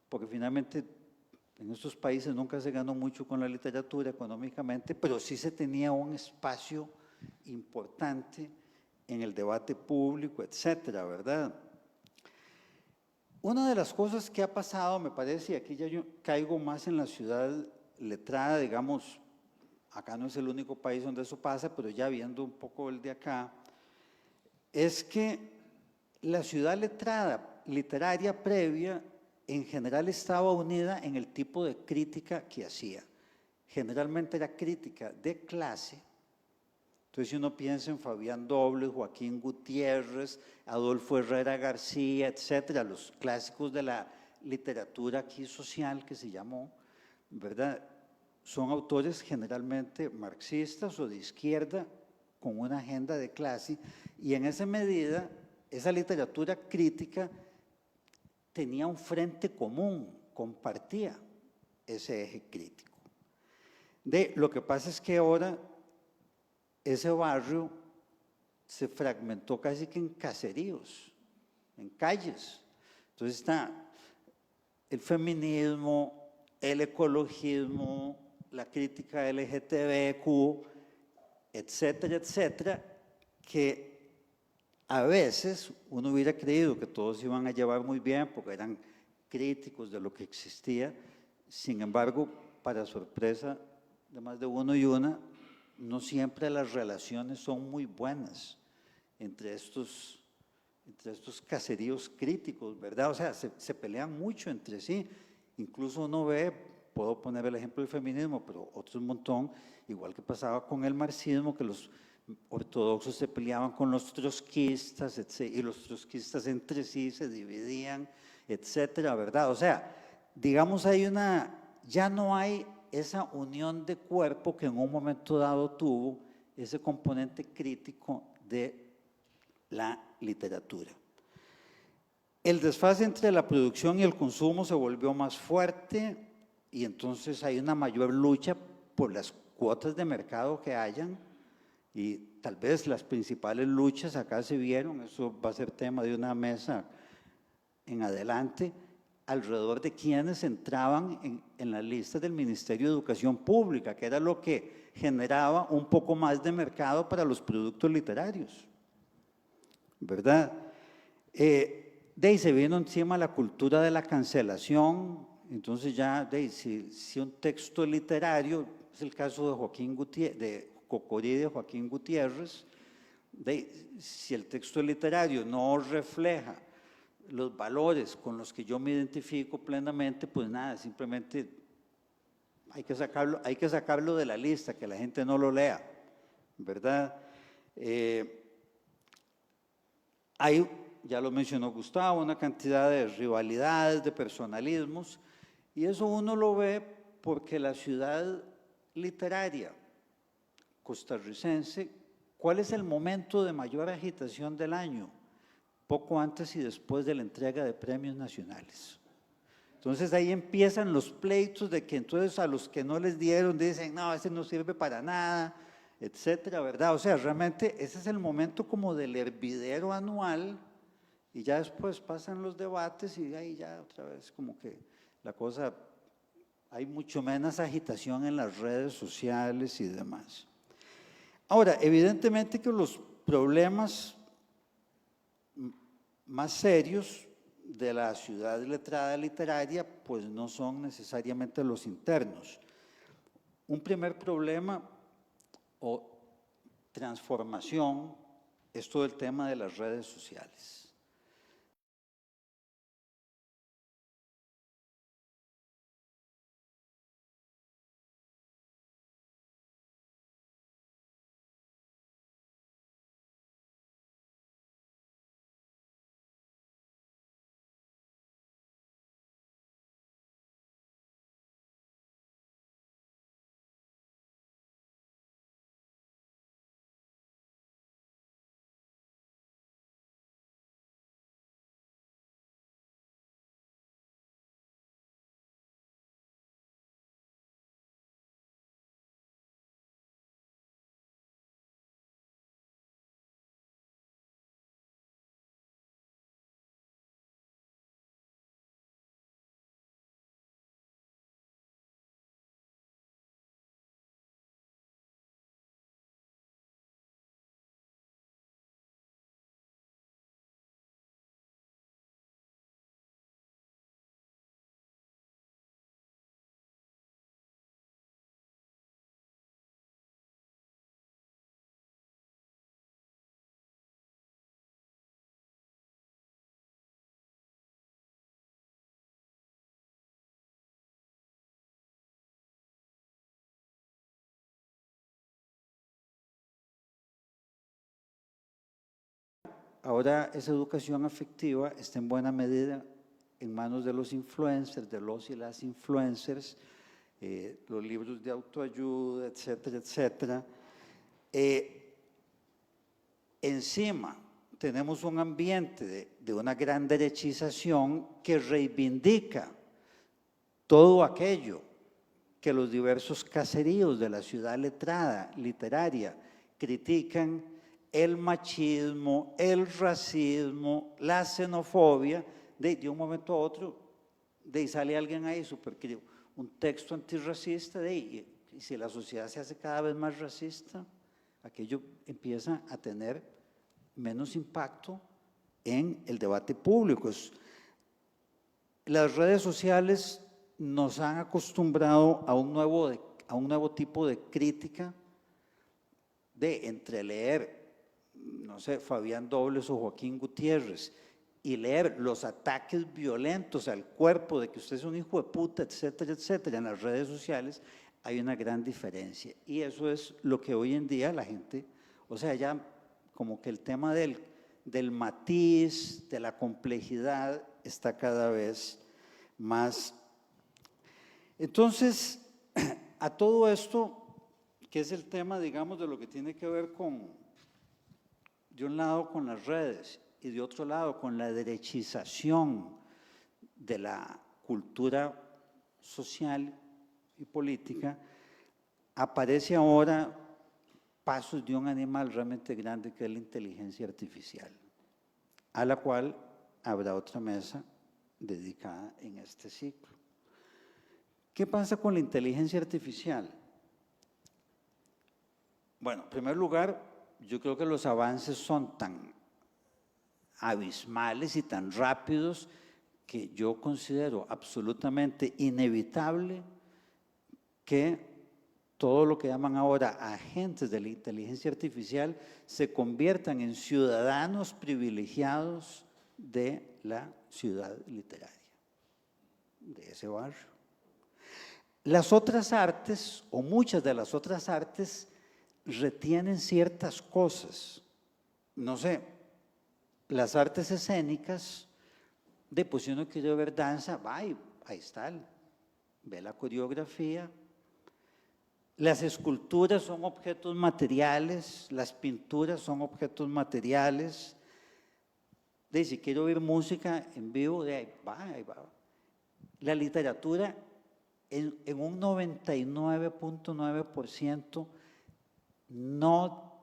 porque finalmente en estos países nunca se ganó mucho con la literatura económicamente, pero sí se tenía un espacio importante en el debate público, etcétera, ¿verdad? Una de las cosas que ha pasado, me parece, y aquí ya yo caigo más en la ciudad letrada, digamos, acá no es el único país donde eso pasa, pero ya viendo un poco el de acá, es que la ciudad literaria previa en general estaba unida en el tipo de crítica que hacía. Generalmente era crítica de clase. Entonces, si uno piensa en Fabián Doble, Joaquín Gutiérrez, Adolfo Herrera García, etcétera, los clásicos de la literatura aquí social que se llamó, ¿verdad? Son autores generalmente marxistas o de izquierda con una agenda de clase, y en esa medida, esa literatura crítica tenía un frente común, compartía ese eje crítico. Lo que pasa es que ahora ese barrio se fragmentó casi que en caseríos, en calles. Entonces está el feminismo, el ecologismo, la crítica LGTBQ, etcétera, etcétera, que a veces uno hubiera creído que todos iban a llevar muy bien porque eran críticos de lo que existía. Sin embargo, para sorpresa de más de uno y una, no siempre las relaciones son muy buenas entre estos caseríos críticos, ¿verdad? O sea, se pelean mucho entre sí. Incluso uno ve, puedo poner el ejemplo del feminismo, pero otros un montón, igual que pasaba con el marxismo, que los ortodoxos se peleaban con los trotskistas, y los trotskistas entre sí se dividían, etcétera, ¿verdad? O sea, digamos, ya no hay esa unión de cuerpo que en un momento dado tuvo ese componente crítico de la literatura. El desfase entre la producción y el consumo se volvió más fuerte y entonces hay una mayor lucha por las cuotas de mercado que hayan, y tal vez las principales luchas acá se vieron, eso va a ser tema de una mesa en adelante, alrededor de quienes entraban en la lista del Ministerio de Educación Pública, que era lo que generaba un poco más de mercado para los productos literarios, ¿verdad? De ahí se vino encima la cultura de la cancelación. Entonces ya, si un texto literario, es el caso de Cocorí y de Joaquín Gutiérrez, si el texto literario no refleja los valores con los que yo me identifico plenamente, pues nada, simplemente hay que sacarlo de la lista, que la gente no lo lea, ¿verdad? Hay, ya lo mencionó Gustavo, una cantidad de rivalidades, de personalismos, y eso uno lo ve porque la ciudad literaria costarricense, ¿cuál es el momento de mayor agitación del año? Poco antes y después de la entrega de premios nacionales. Entonces ahí empiezan los pleitos de que entonces a los que no les dieron dicen, no, ese no sirve para nada, etcétera, ¿verdad? O sea, realmente ese es el momento como del hervidero anual, y ya después pasan los debates y ahí ya otra vez como que la cosa, hay mucho menos agitación en las redes sociales y demás. Ahora, evidentemente que los problemas más serios de la ciudad letrada literaria, pues no son necesariamente los internos. Un primer problema o transformación es todo el tema de las redes sociales. ahora esa educación afectiva está en buena medida en manos de los influencers, de los y las influencers, los libros de autoayuda, etcétera, etcétera. Encima, tenemos un ambiente de una gran derechización que reivindica todo aquello que los diversos caseríos de la ciudad letrada, literaria, critican: el machismo, el racismo, la xenofobia. De un momento a otro, sale alguien ahí súper creativo, un texto antirracista, y si la sociedad se hace cada vez más racista, aquello empieza a tener menos impacto en el debate público. Las redes sociales nos han acostumbrado a un nuevo tipo de crítica, de entre leer, no sé, Fabián Dobles o Joaquín Gutiérrez, y leer los ataques violentos al cuerpo de que usted es un hijo de puta, etcétera, etcétera, en las redes sociales, hay una gran diferencia. Y eso es lo que hoy en día la gente, o sea, ya como que el tema del matiz, de la complejidad, está cada vez más. Entonces, a todo esto, que es el tema, digamos, de lo que tiene que ver con, de un lado, con las redes, y de otro lado, con la derechización de la cultura social y política, aparece ahora pasos de un animal realmente grande, que es la inteligencia artificial, a la cual habrá otra mesa dedicada en este ciclo. ¿Qué pasa con la inteligencia artificial? Bueno, en primer lugar, yo creo que los avances son tan abismales y tan rápidos que yo considero absolutamente inevitable que todo lo que llaman ahora agentes de la inteligencia artificial se conviertan en ciudadanos privilegiados de la ciudad literaria, de ese barrio. Las otras artes, o muchas de las otras artes, retienen ciertas cosas. No sé, las artes escénicas, pues si uno quiere ver danza, ahí está, ve la coreografía. Las esculturas son objetos materiales, las pinturas son objetos materiales. Si quiero oír música en vivo, ahí va. La literatura en un 99.9% no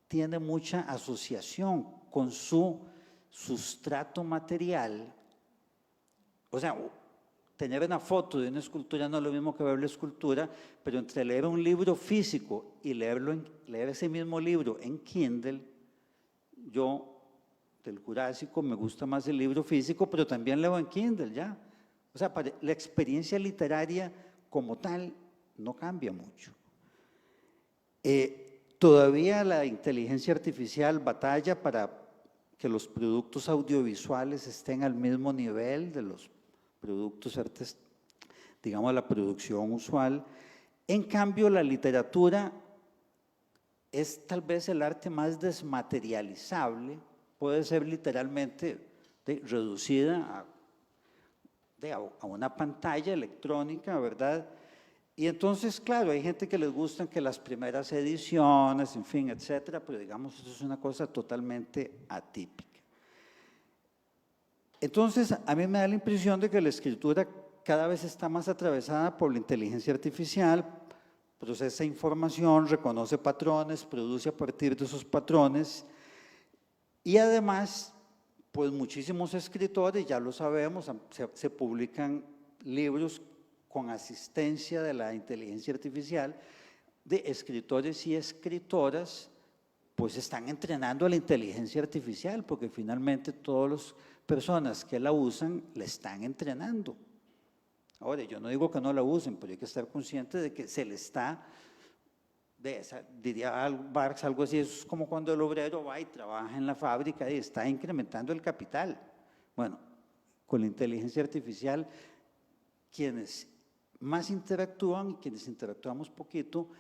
tiene mucha asociación con su sustrato material. O sea, tener una foto de una escultura no es lo mismo que ver la escultura, pero entre leer un libro físico y leer ese mismo libro en Kindle, yo del Jurásico me gusta más el libro físico, pero también leo en Kindle, ya. O sea, la experiencia literaria como tal no cambia mucho. Todavía la inteligencia artificial batalla para que los productos audiovisuales estén al mismo nivel de los productos digamos, la producción usual. En cambio, la literatura es tal vez el arte más desmaterializable, puede ser literalmente reducida a una pantalla electrónica, ¿verdad? Y entonces, claro, hay gente que les gustan que las primeras ediciones, en fin, etcétera, pero digamos, eso es una cosa totalmente atípica. Entonces, a mí me da la impresión de que la escritura cada vez está más atravesada por la inteligencia artificial, procesa información, reconoce patrones, produce a partir de esos patrones, y además, pues muchísimos escritores, ya lo sabemos, se publican libros con asistencia de la inteligencia artificial, de escritores y escritoras, pues están entrenando a la inteligencia artificial, porque finalmente todas las personas que la usan, la están entrenando. Ahora, yo no digo que no la usen, pero hay que estar consciente de que se le está, diría Marx algo así, eso es como cuando el obrero va y trabaja en la fábrica y está incrementando el capital. Bueno, con la inteligencia artificial, quienes más interactúan y quienes interactuamos poquito,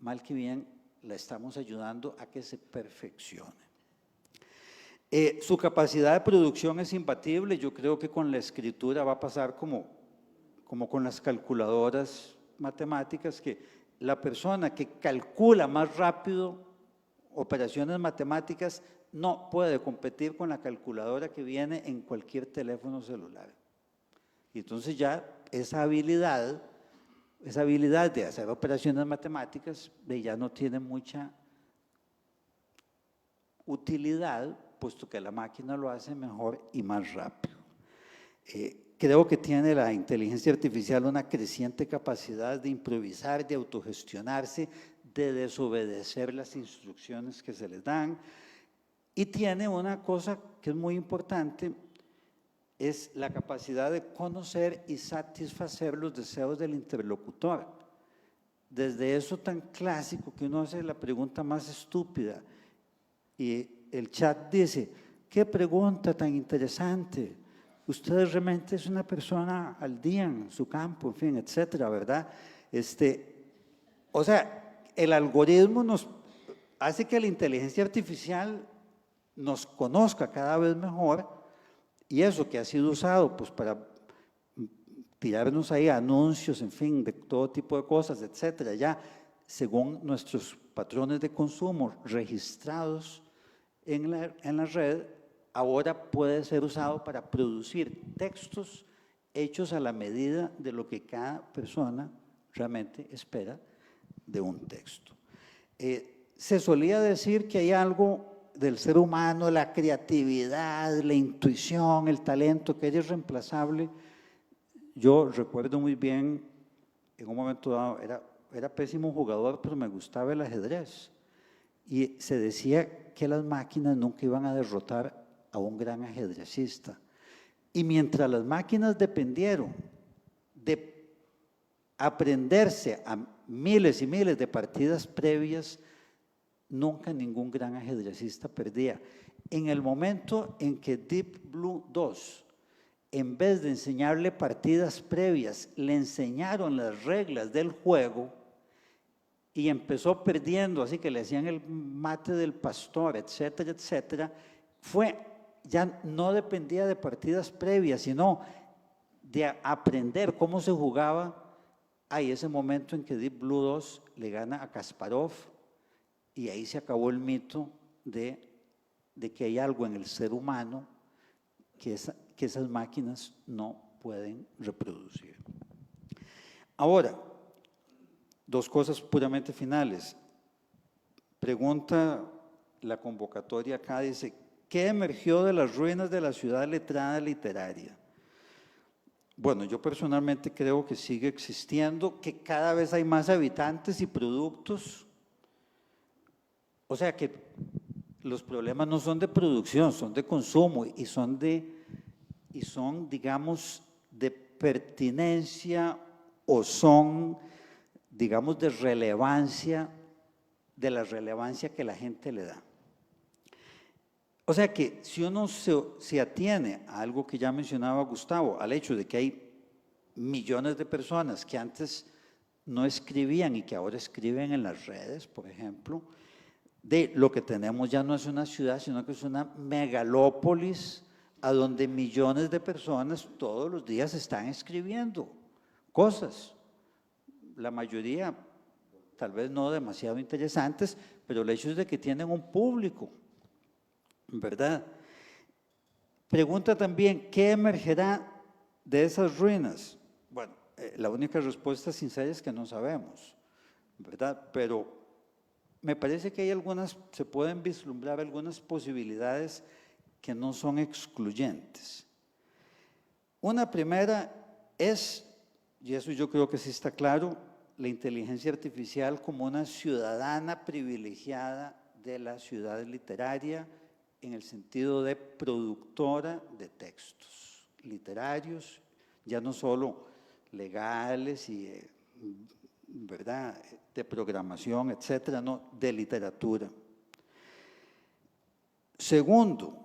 mal que bien, la estamos ayudando a que se perfeccione. Su capacidad de producción es imbatible. Yo creo que con la escritura va a pasar como con las calculadoras matemáticas, que la persona que calcula más rápido operaciones matemáticas no puede competir con la calculadora que viene en cualquier teléfono celular. Y entonces ya esa habilidad de hacer operaciones matemáticas ya no tiene mucha utilidad, puesto que la máquina lo hace mejor y más rápido. Creo que tiene la inteligencia artificial una creciente capacidad de improvisar, de autogestionarse, de desobedecer las instrucciones que se les dan. Y tiene una cosa que es muy importante, es la capacidad de conocer y satisfacer los deseos del interlocutor. Desde eso tan clásico que uno hace la pregunta más estúpida y el chat dice, qué pregunta tan interesante, usted realmente es una persona al día en su campo, en fin, etcétera, ¿verdad? O sea, el algoritmo nos hace que la inteligencia artificial nos conozca cada vez mejor, y eso que ha sido usado pues para tirarnos ahí anuncios, en fin, de todo tipo de cosas, etcétera, ya según nuestros patrones de consumo registrados en la red, ahora puede ser usado para producir textos hechos a la medida de lo que cada persona realmente espera de un texto. Se solía decir que hay algo del ser humano, la creatividad, la intuición, el talento, que es irreemplazable. Yo recuerdo muy bien, en un momento dado, era pésimo jugador, pero me gustaba el ajedrez. Y se decía que las máquinas nunca iban a derrotar a un gran ajedrecista. Y mientras las máquinas dependieron de aprenderse a miles y miles de partidas previas, nunca ningún gran ajedrecista perdía. En el momento en que Deep Blue 2, en vez de enseñarle partidas previas, le enseñaron las reglas del juego y empezó perdiendo, así que le hacían el mate del pastor, etcétera, etcétera, ya no dependía de partidas previas, sino de aprender cómo se jugaba. Hay ese momento en que Deep Blue 2 le gana a Kasparov, y ahí se acabó el mito de que hay algo en el ser humano que esas máquinas no pueden reproducir. Ahora, dos cosas puramente finales. Pregunta la convocatoria acá, dice, ¿qué emergió de las ruinas de la ciudad letrada literaria? Bueno, yo personalmente creo que sigue existiendo, que cada vez hay más habitantes y productos. O sea que los problemas no son de producción, son de consumo y son, digamos, de pertinencia o son, digamos, de relevancia, de la relevancia que la gente le da. O sea que si uno se atiene a algo que ya mencionaba Gustavo, al hecho de que hay millones de personas que antes no escribían y que ahora escriben en las redes, por ejemplo, de lo que tenemos ya no es una ciudad, sino que es una megalópolis a donde millones de personas todos los días están escribiendo cosas. La mayoría, tal vez no demasiado interesantes, pero el hecho es de que tienen un público, ¿verdad? Pregunta también, ¿qué emergerá de esas ruinas? Bueno, la única respuesta sincera es que no sabemos, ¿verdad? Pero me parece que se pueden vislumbrar algunas posibilidades que no son excluyentes. Una primera es, y eso yo creo que sí está claro, la inteligencia artificial como una ciudadana privilegiada de la ciudad literaria en el sentido de productora de textos literarios, ya no solo legales y ¿verdad?, de programación, etcétera, no, de literatura. Segundo,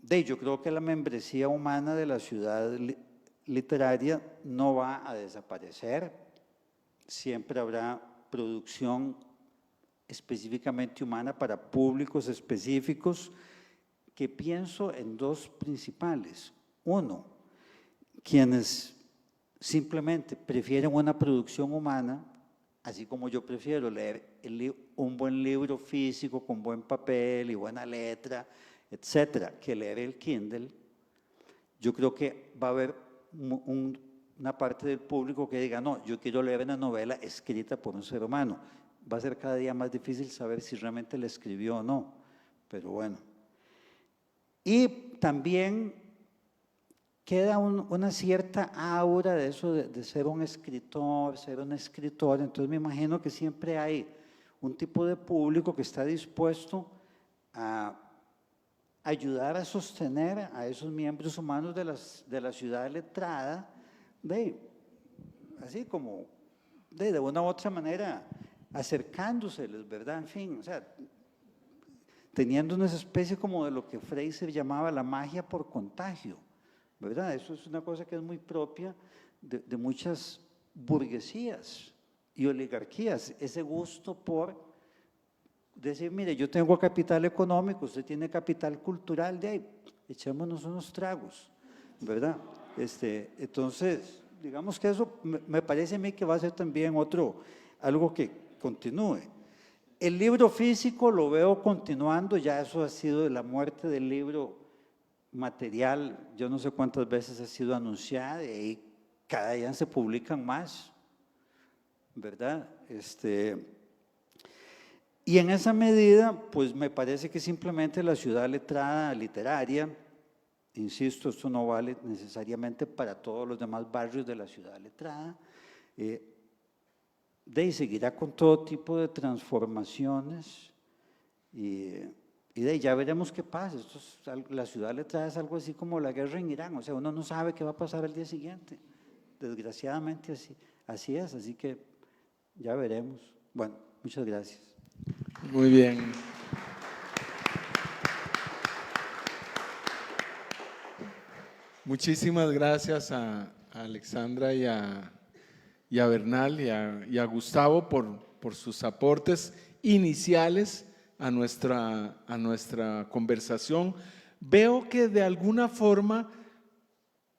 yo creo que la membresía humana de la ciudad literaria no va a desaparecer, siempre habrá producción específicamente humana para públicos específicos, que pienso en dos principales. Uno, quienes simplemente prefieren una producción humana, así como yo prefiero leer un buen libro físico con buen papel y buena letra, etcétera, que leer el Kindle. Yo creo que va a haber una parte del público que diga, no, yo quiero leer una novela escrita por un ser humano. Va a ser cada día más difícil saber si realmente la escribió o no, pero bueno. Y también queda una cierta aura de eso de ser un escritor, ser un escritor. Entonces me imagino que siempre hay un tipo de público que está dispuesto a ayudar a sostener a esos miembros humanos de la ciudad letrada, así como de una u otra manera acercándoseles, ¿verdad? En fin, o sea, teniendo una especie como de lo que Fraser llamaba la magia por contagio, ¿verdad? Eso es una cosa que es muy propia de muchas burguesías y oligarquías, ese gusto por decir, mire, yo tengo capital económico, usted tiene capital cultural, de ahí, echémonos unos tragos, ¿verdad? Entonces, digamos que eso me parece a mí que va a ser también algo que continúe. El libro físico lo veo continuando, ya eso ha sido de la muerte del libro material, yo no sé cuántas veces ha sido anunciada y ahí cada día se publican más, ¿verdad? Y en esa medida, pues me parece que simplemente la ciudad letrada literaria, insisto, esto no vale necesariamente para todos los demás barrios de la ciudad letrada, seguirá con todo tipo de transformaciones y de ahí ya veremos qué pasa. La ciudad letrada es algo así como la guerra en Irán, o sea, uno no sabe qué va a pasar al día siguiente. Desgraciadamente así es, así que ya veremos. Bueno, muchas gracias. Muy bien. Muchísimas gracias a Alexandra y a Bernal y a Gustavo por sus aportes iniciales a nuestra conversación. Veo que de alguna forma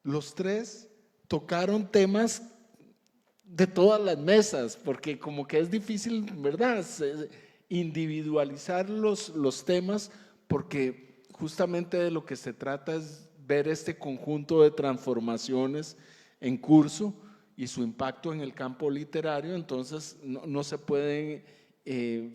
los tres tocaron temas de todas las mesas, porque como que es difícil, ¿verdad?, individualizar los temas, porque justamente de lo que se trata es ver este conjunto de transformaciones en curso y su impacto en el campo literario. Entonces no se pueden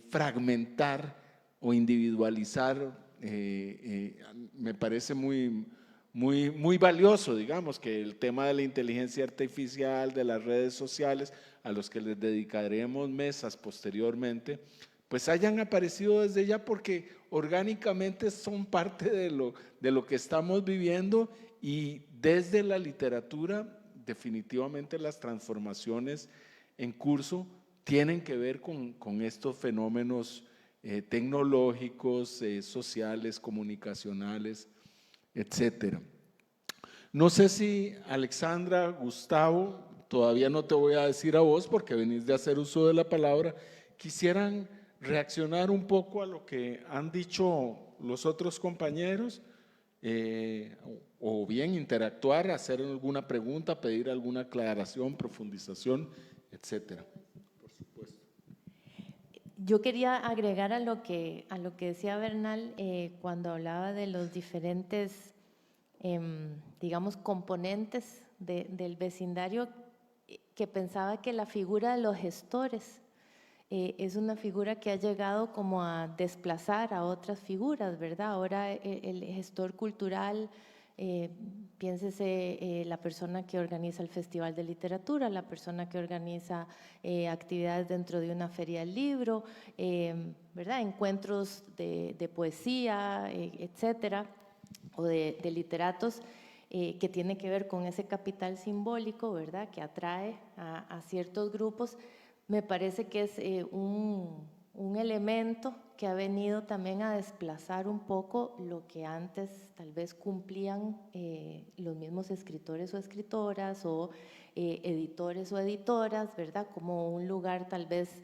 fragmentar o individualizar. Me parece muy valioso, digamos, que el tema de la inteligencia artificial, de las redes sociales, a los que les dedicaremos mesas posteriormente, pues hayan aparecido desde ya, porque orgánicamente son parte de lo que estamos viviendo, y desde la literatura definitivamente las transformaciones en curso tienen que ver con estos fenómenos tecnológicos, sociales, comunicacionales, etcétera. No sé si Alexandra, Gustavo, todavía no te voy a decir a vos porque venís de hacer uso de la palabra, quisieran reaccionar un poco a lo que han dicho los otros compañeros, o bien interactuar, hacer alguna pregunta, pedir alguna aclaración, profundización, etcétera. Por supuesto. Yo quería agregar a lo que decía Bernal cuando hablaba de los diferentes, digamos, componentes del vecindario, que pensaba que la figura de los gestores es una figura que ha llegado como a desplazar a otras figuras, ¿verdad? Ahora el gestor cultural, piénsese la persona que organiza el Festival de Literatura, la persona que organiza actividades dentro de una feria del libro, ¿verdad? Encuentros de poesía, etcétera, o de literatos, que tiene que ver con ese capital simbólico, ¿verdad?, que atrae a ciertos grupos. Me parece que es un elemento que ha venido también a desplazar un poco lo que antes tal vez cumplían los mismos escritores o escritoras, o editores o editoras, ¿verdad?, como un lugar tal vez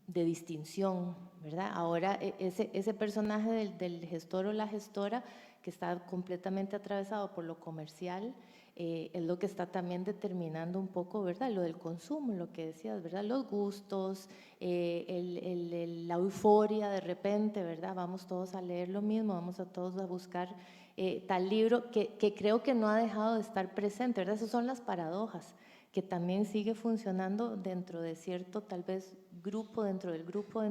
de distinción, ¿verdad? Ahora ese personaje del gestor o la gestora que está completamente atravesado por lo comercial, es lo que está también determinando un poco, ¿verdad? Lo del consumo, lo que decías, ¿verdad? Los gustos, la euforia de repente, ¿verdad? Vamos todos a leer lo mismo, vamos a todos a buscar tal libro que creo que no ha dejado de estar presente, ¿verdad? Esas son las paradojas, que también sigue funcionando dentro de cierto, tal vez, grupo, dentro del grupo,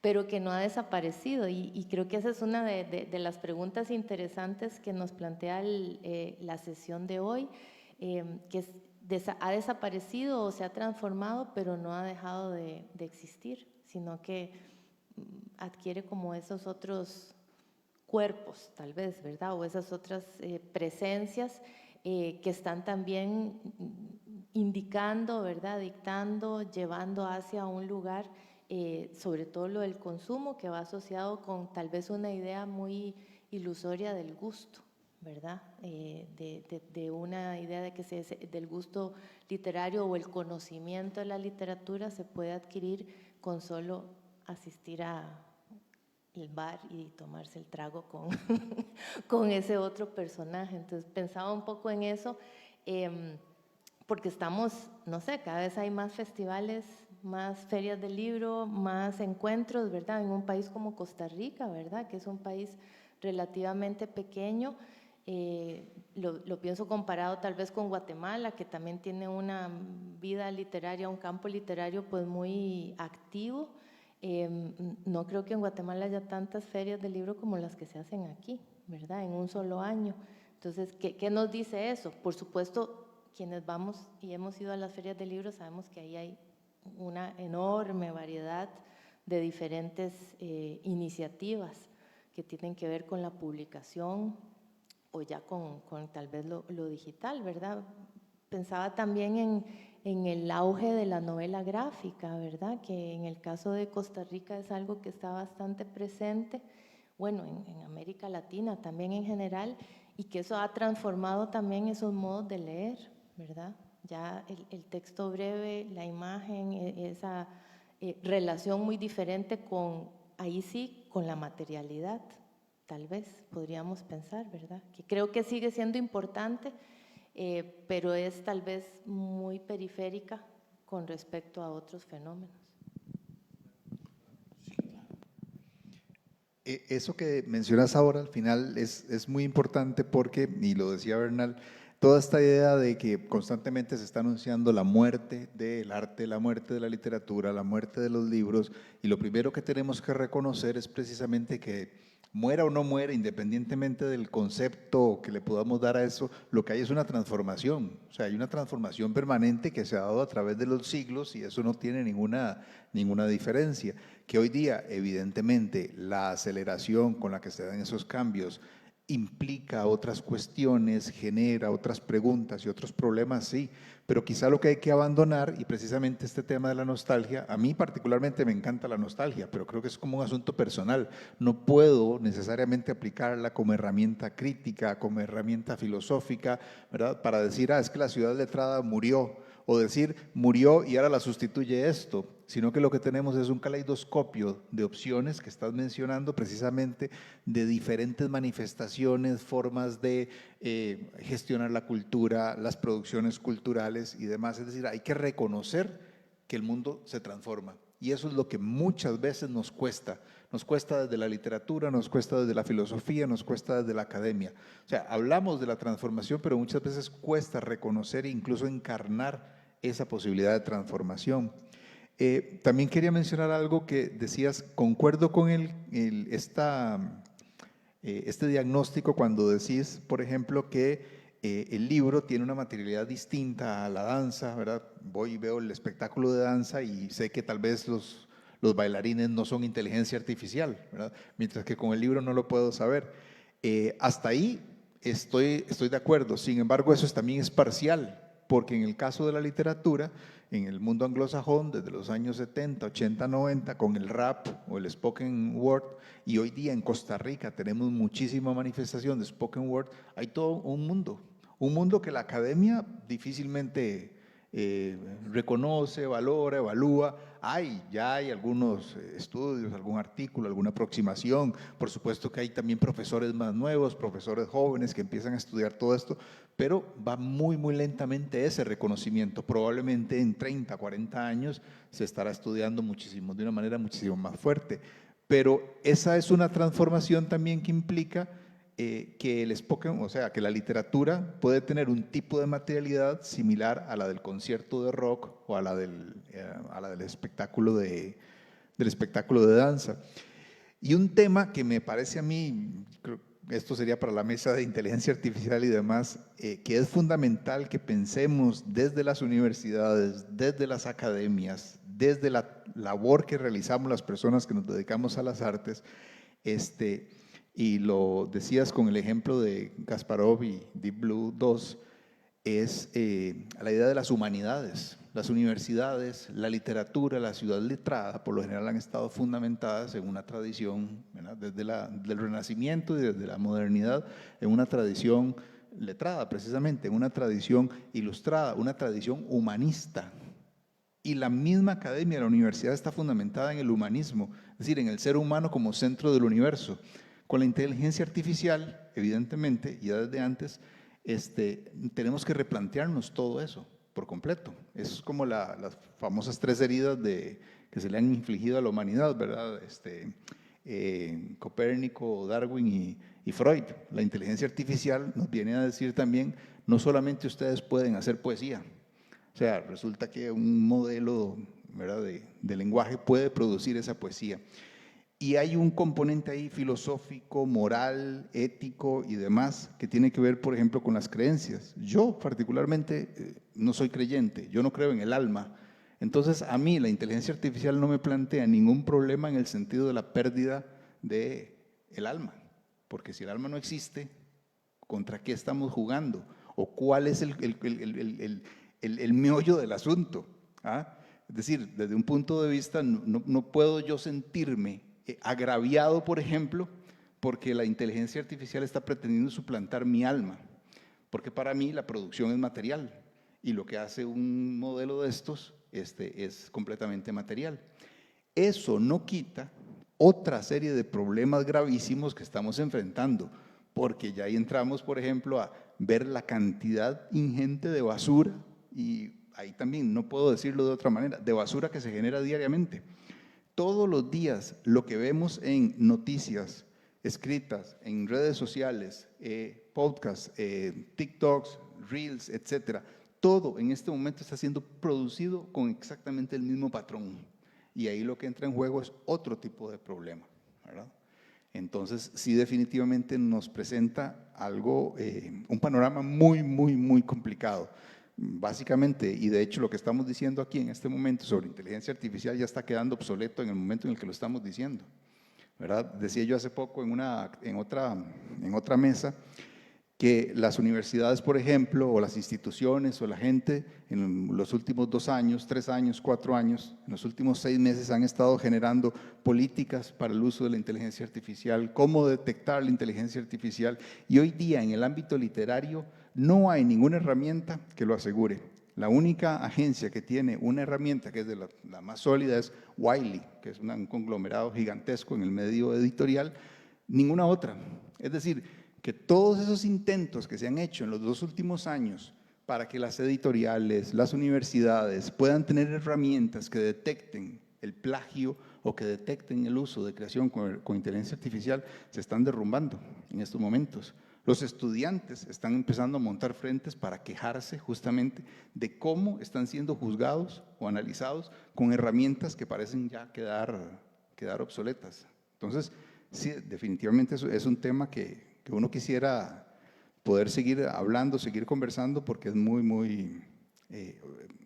pero que no ha desaparecido. Y creo que esa es una de las preguntas interesantes que nos plantea la sesión de hoy, que ha desaparecido o se ha transformado, pero no ha dejado de existir, sino que adquiere como esos otros cuerpos, tal vez, ¿verdad? O esas otras presencias que están también indicando, ¿verdad? Dictando, llevando hacia un lugar, sobre todo lo del consumo, que va asociado con tal vez una idea muy ilusoria del gusto, ¿verdad? De una idea de que del gusto literario o el conocimiento de la literatura se puede adquirir con solo asistir a el bar y tomarse el trago con ese otro personaje. Entonces pensaba un poco en eso, porque estamos, no sé, cada vez hay más festivales, más ferias del libro, más encuentros, ¿verdad? En un país como Costa Rica, ¿verdad? Que es un país relativamente pequeño. Lo pienso comparado tal vez con Guatemala, que también tiene una vida literaria, un campo literario pues muy activo. No creo que en Guatemala haya tantas ferias de libro como las que se hacen aquí, ¿verdad? En un solo año. Entonces, ¿qué nos dice eso? Por supuesto, quienes vamos y hemos ido a las ferias de libro sabemos que ahí hay una enorme variedad de diferentes iniciativas que tienen que ver con la publicación o ya con tal vez lo digital, ¿verdad? Pensaba también en el auge de la novela gráfica, ¿verdad? Que en el caso de Costa Rica es algo que está bastante presente, bueno, en América Latina también en general, y que eso ha transformado también esos modos de leer, ¿verdad? Ya el texto breve, la imagen, esa relación muy diferente con, ahí sí, con la materialidad, tal vez podríamos pensar, ¿verdad? Que creo que sigue siendo importante, pero es tal vez muy periférica con respecto a otros fenómenos. Eso que mencionas ahora al final es muy importante porque, y lo decía Bernal, toda esta idea de que constantemente se está anunciando la muerte del arte, la muerte de la literatura, la muerte de los libros, y lo primero que tenemos que reconocer es precisamente que muera o no muera, independientemente del concepto que le podamos dar a eso, lo que hay es una transformación, o sea, hay una transformación permanente que se ha dado a través de los siglos y eso no tiene ninguna diferencia. Que hoy día, evidentemente, la aceleración con la que se dan esos cambios implica otras cuestiones, genera otras preguntas y otros problemas, sí, pero quizá lo que hay que abandonar, y precisamente este tema de la nostalgia, a mí particularmente me encanta la nostalgia, pero creo que es como un asunto personal, no puedo necesariamente aplicarla como herramienta crítica, como herramienta filosófica, ¿verdad? Para decir, es que la ciudad letrada murió, o decir, murió y ahora la sustituye esto, sino que lo que tenemos es un caleidoscopio de opciones que estás mencionando precisamente, de diferentes manifestaciones, formas de gestionar la cultura, las producciones culturales y demás. Es decir, hay que reconocer que el mundo se transforma y eso es lo que muchas veces nos cuesta desde la literatura, nos cuesta desde la filosofía, nos cuesta desde la academia. O sea, hablamos de la transformación, pero muchas veces cuesta reconocer e incluso encarnar esa posibilidad de transformación. También quería mencionar algo que decías, concuerdo con este diagnóstico cuando decís, por ejemplo, que el libro tiene una materialidad distinta a la danza, ¿verdad? Voy y veo el espectáculo de danza y sé que tal vez los bailarines no son inteligencia artificial, ¿verdad? Mientras que con el libro no lo puedo saber. Hasta ahí estoy de acuerdo, sin embargo eso también es parcial, porque en el caso de la literatura, en el mundo anglosajón, desde los años 70, 80, 90, con el rap o el spoken word, y hoy día en Costa Rica tenemos muchísima manifestación de spoken word, hay todo un mundo que la academia difícilmente reconoce, valora, evalúa. Ya hay algunos estudios, algún artículo, alguna aproximación. Por supuesto que hay también profesores más nuevos, profesores jóvenes que empiezan a estudiar todo esto, pero va muy, muy lentamente ese reconocimiento. Probablemente en 30, 40 años se estará estudiando muchísimo, de una manera muchísimo más fuerte. Pero esa es una transformación también que implica que el spoken, o sea, que la literatura puede tener un tipo de materialidad similar a la del concierto de rock o a la del espectáculo del espectáculo de danza. Y un tema que me parece a mí, esto sería para la mesa de inteligencia artificial y demás, que es fundamental que pensemos desde las universidades, desde las academias, desde la labor que realizamos las personas que nos dedicamos a las artes, y lo decías con el ejemplo de Kasparov y Deep Blue 2, es la idea de las humanidades. Las universidades, la literatura, la ciudad letrada, por lo general han estado fundamentadas en una tradición, ¿verdad? Desde del Renacimiento y desde la modernidad, en una tradición letrada precisamente, en una tradición ilustrada, una tradición humanista. Y la misma academia, la universidad está fundamentada en el humanismo, es decir, en el ser humano como centro del universo. Con la inteligencia artificial, evidentemente, ya desde antes, tenemos que replantearnos todo eso por completo. Es como las famosas 3 heridas que se le han infligido a la humanidad, ¿verdad? Copérnico, Darwin y Freud. La inteligencia artificial nos viene a decir también, no solamente ustedes pueden hacer poesía, o sea, resulta que un modelo, ¿verdad?, de lenguaje puede producir esa poesía. Y hay un componente ahí filosófico, moral, ético y demás que tiene que ver, por ejemplo, con las creencias. Yo particularmente no soy creyente, yo no creo en el alma. Entonces a mí la inteligencia artificial no me plantea ningún problema en el sentido de la pérdida del alma. Porque si el alma no existe, ¿contra qué estamos jugando? ¿O cuál es el meollo del asunto? ¿Ah? Es decir, desde un punto de vista, no puedo yo sentirme agraviado, por ejemplo, porque la inteligencia artificial está pretendiendo suplantar mi alma, porque para mí la producción es material y lo que hace un modelo de estos es completamente material. Eso no quita otra serie de problemas gravísimos que estamos enfrentando, porque ya ahí entramos, por ejemplo, a ver la cantidad ingente de basura, y ahí también no puedo decirlo de otra manera, de basura que se genera diariamente. Todos los días lo que vemos en noticias escritas, en redes sociales, podcasts, TikToks, Reels, etcétera, todo en este momento está siendo producido con exactamente el mismo patrón. Y ahí lo que entra en juego es otro tipo de problema, ¿verdad? Entonces, sí, definitivamente nos presenta algo, un panorama muy, muy, muy complicado. Básicamente, y de hecho lo que estamos diciendo aquí en este momento sobre inteligencia artificial ya está quedando obsoleto en el momento en el que lo estamos diciendo, ¿verdad? Decía yo hace poco en otra mesa que las universidades, por ejemplo, o las instituciones o la gente en los últimos 2 años, 3 años, 4 años, en los últimos 6 meses han estado generando políticas para el uso de la inteligencia artificial, cómo detectar la inteligencia artificial, y hoy día en el ámbito literario no hay ninguna herramienta que lo asegure. La única agencia que tiene una herramienta que es de la más sólida es Wiley, que es un conglomerado gigantesco en el medio editorial, ninguna otra. Es decir, que todos esos intentos que se han hecho en los 2 últimos años para que las editoriales, las universidades puedan tener herramientas que detecten el plagio o que detecten el uso de creación con inteligencia artificial se están derrumbando en estos momentos. Los estudiantes están empezando a montar frentes para quejarse justamente de cómo están siendo juzgados o analizados con herramientas que parecen ya quedar obsoletas. Entonces, sí, definitivamente es un tema que uno quisiera poder seguir hablando, seguir conversando, porque es muy, muy,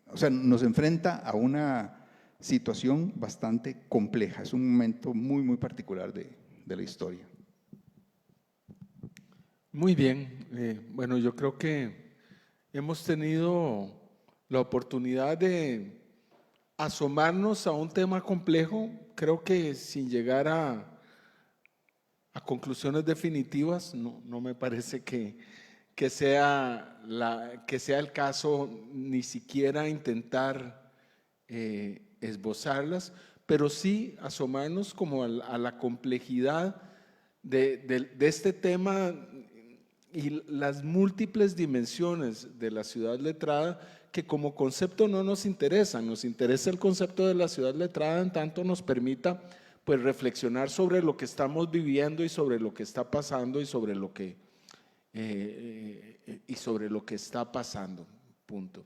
o sea, nos enfrenta a una situación bastante compleja. Es un momento muy, muy particular de la historia. Muy bien. Bueno, yo creo que hemos tenido la oportunidad de asomarnos a un tema complejo, creo que sin llegar a conclusiones definitivas. No me parece que que sea el caso ni siquiera intentar esbozarlas, pero sí asomarnos como a la complejidad de este tema y las múltiples dimensiones de la ciudad letrada que como concepto no nos interesan. Nos interesa el concepto de la ciudad letrada en tanto nos permita pues reflexionar sobre lo que estamos viviendo y sobre lo que está pasando y sobre lo que está pasando, punto.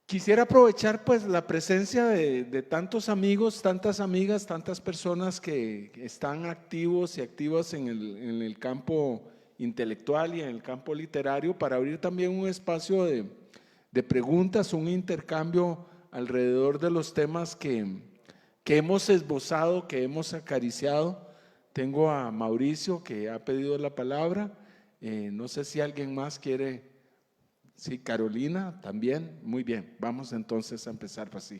Quisiera aprovechar pues la presencia de tantos amigos, tantas amigas, tantas personas que están activos y activas en el campo intelectual y en el campo literario para abrir también un espacio de preguntas, un intercambio alrededor de los temas que hemos esbozado, que hemos acariciado. Tengo a Mauricio que ha pedido la palabra, no sé si alguien más quiere. Sí, Carolina también, muy bien, vamos entonces a empezar así.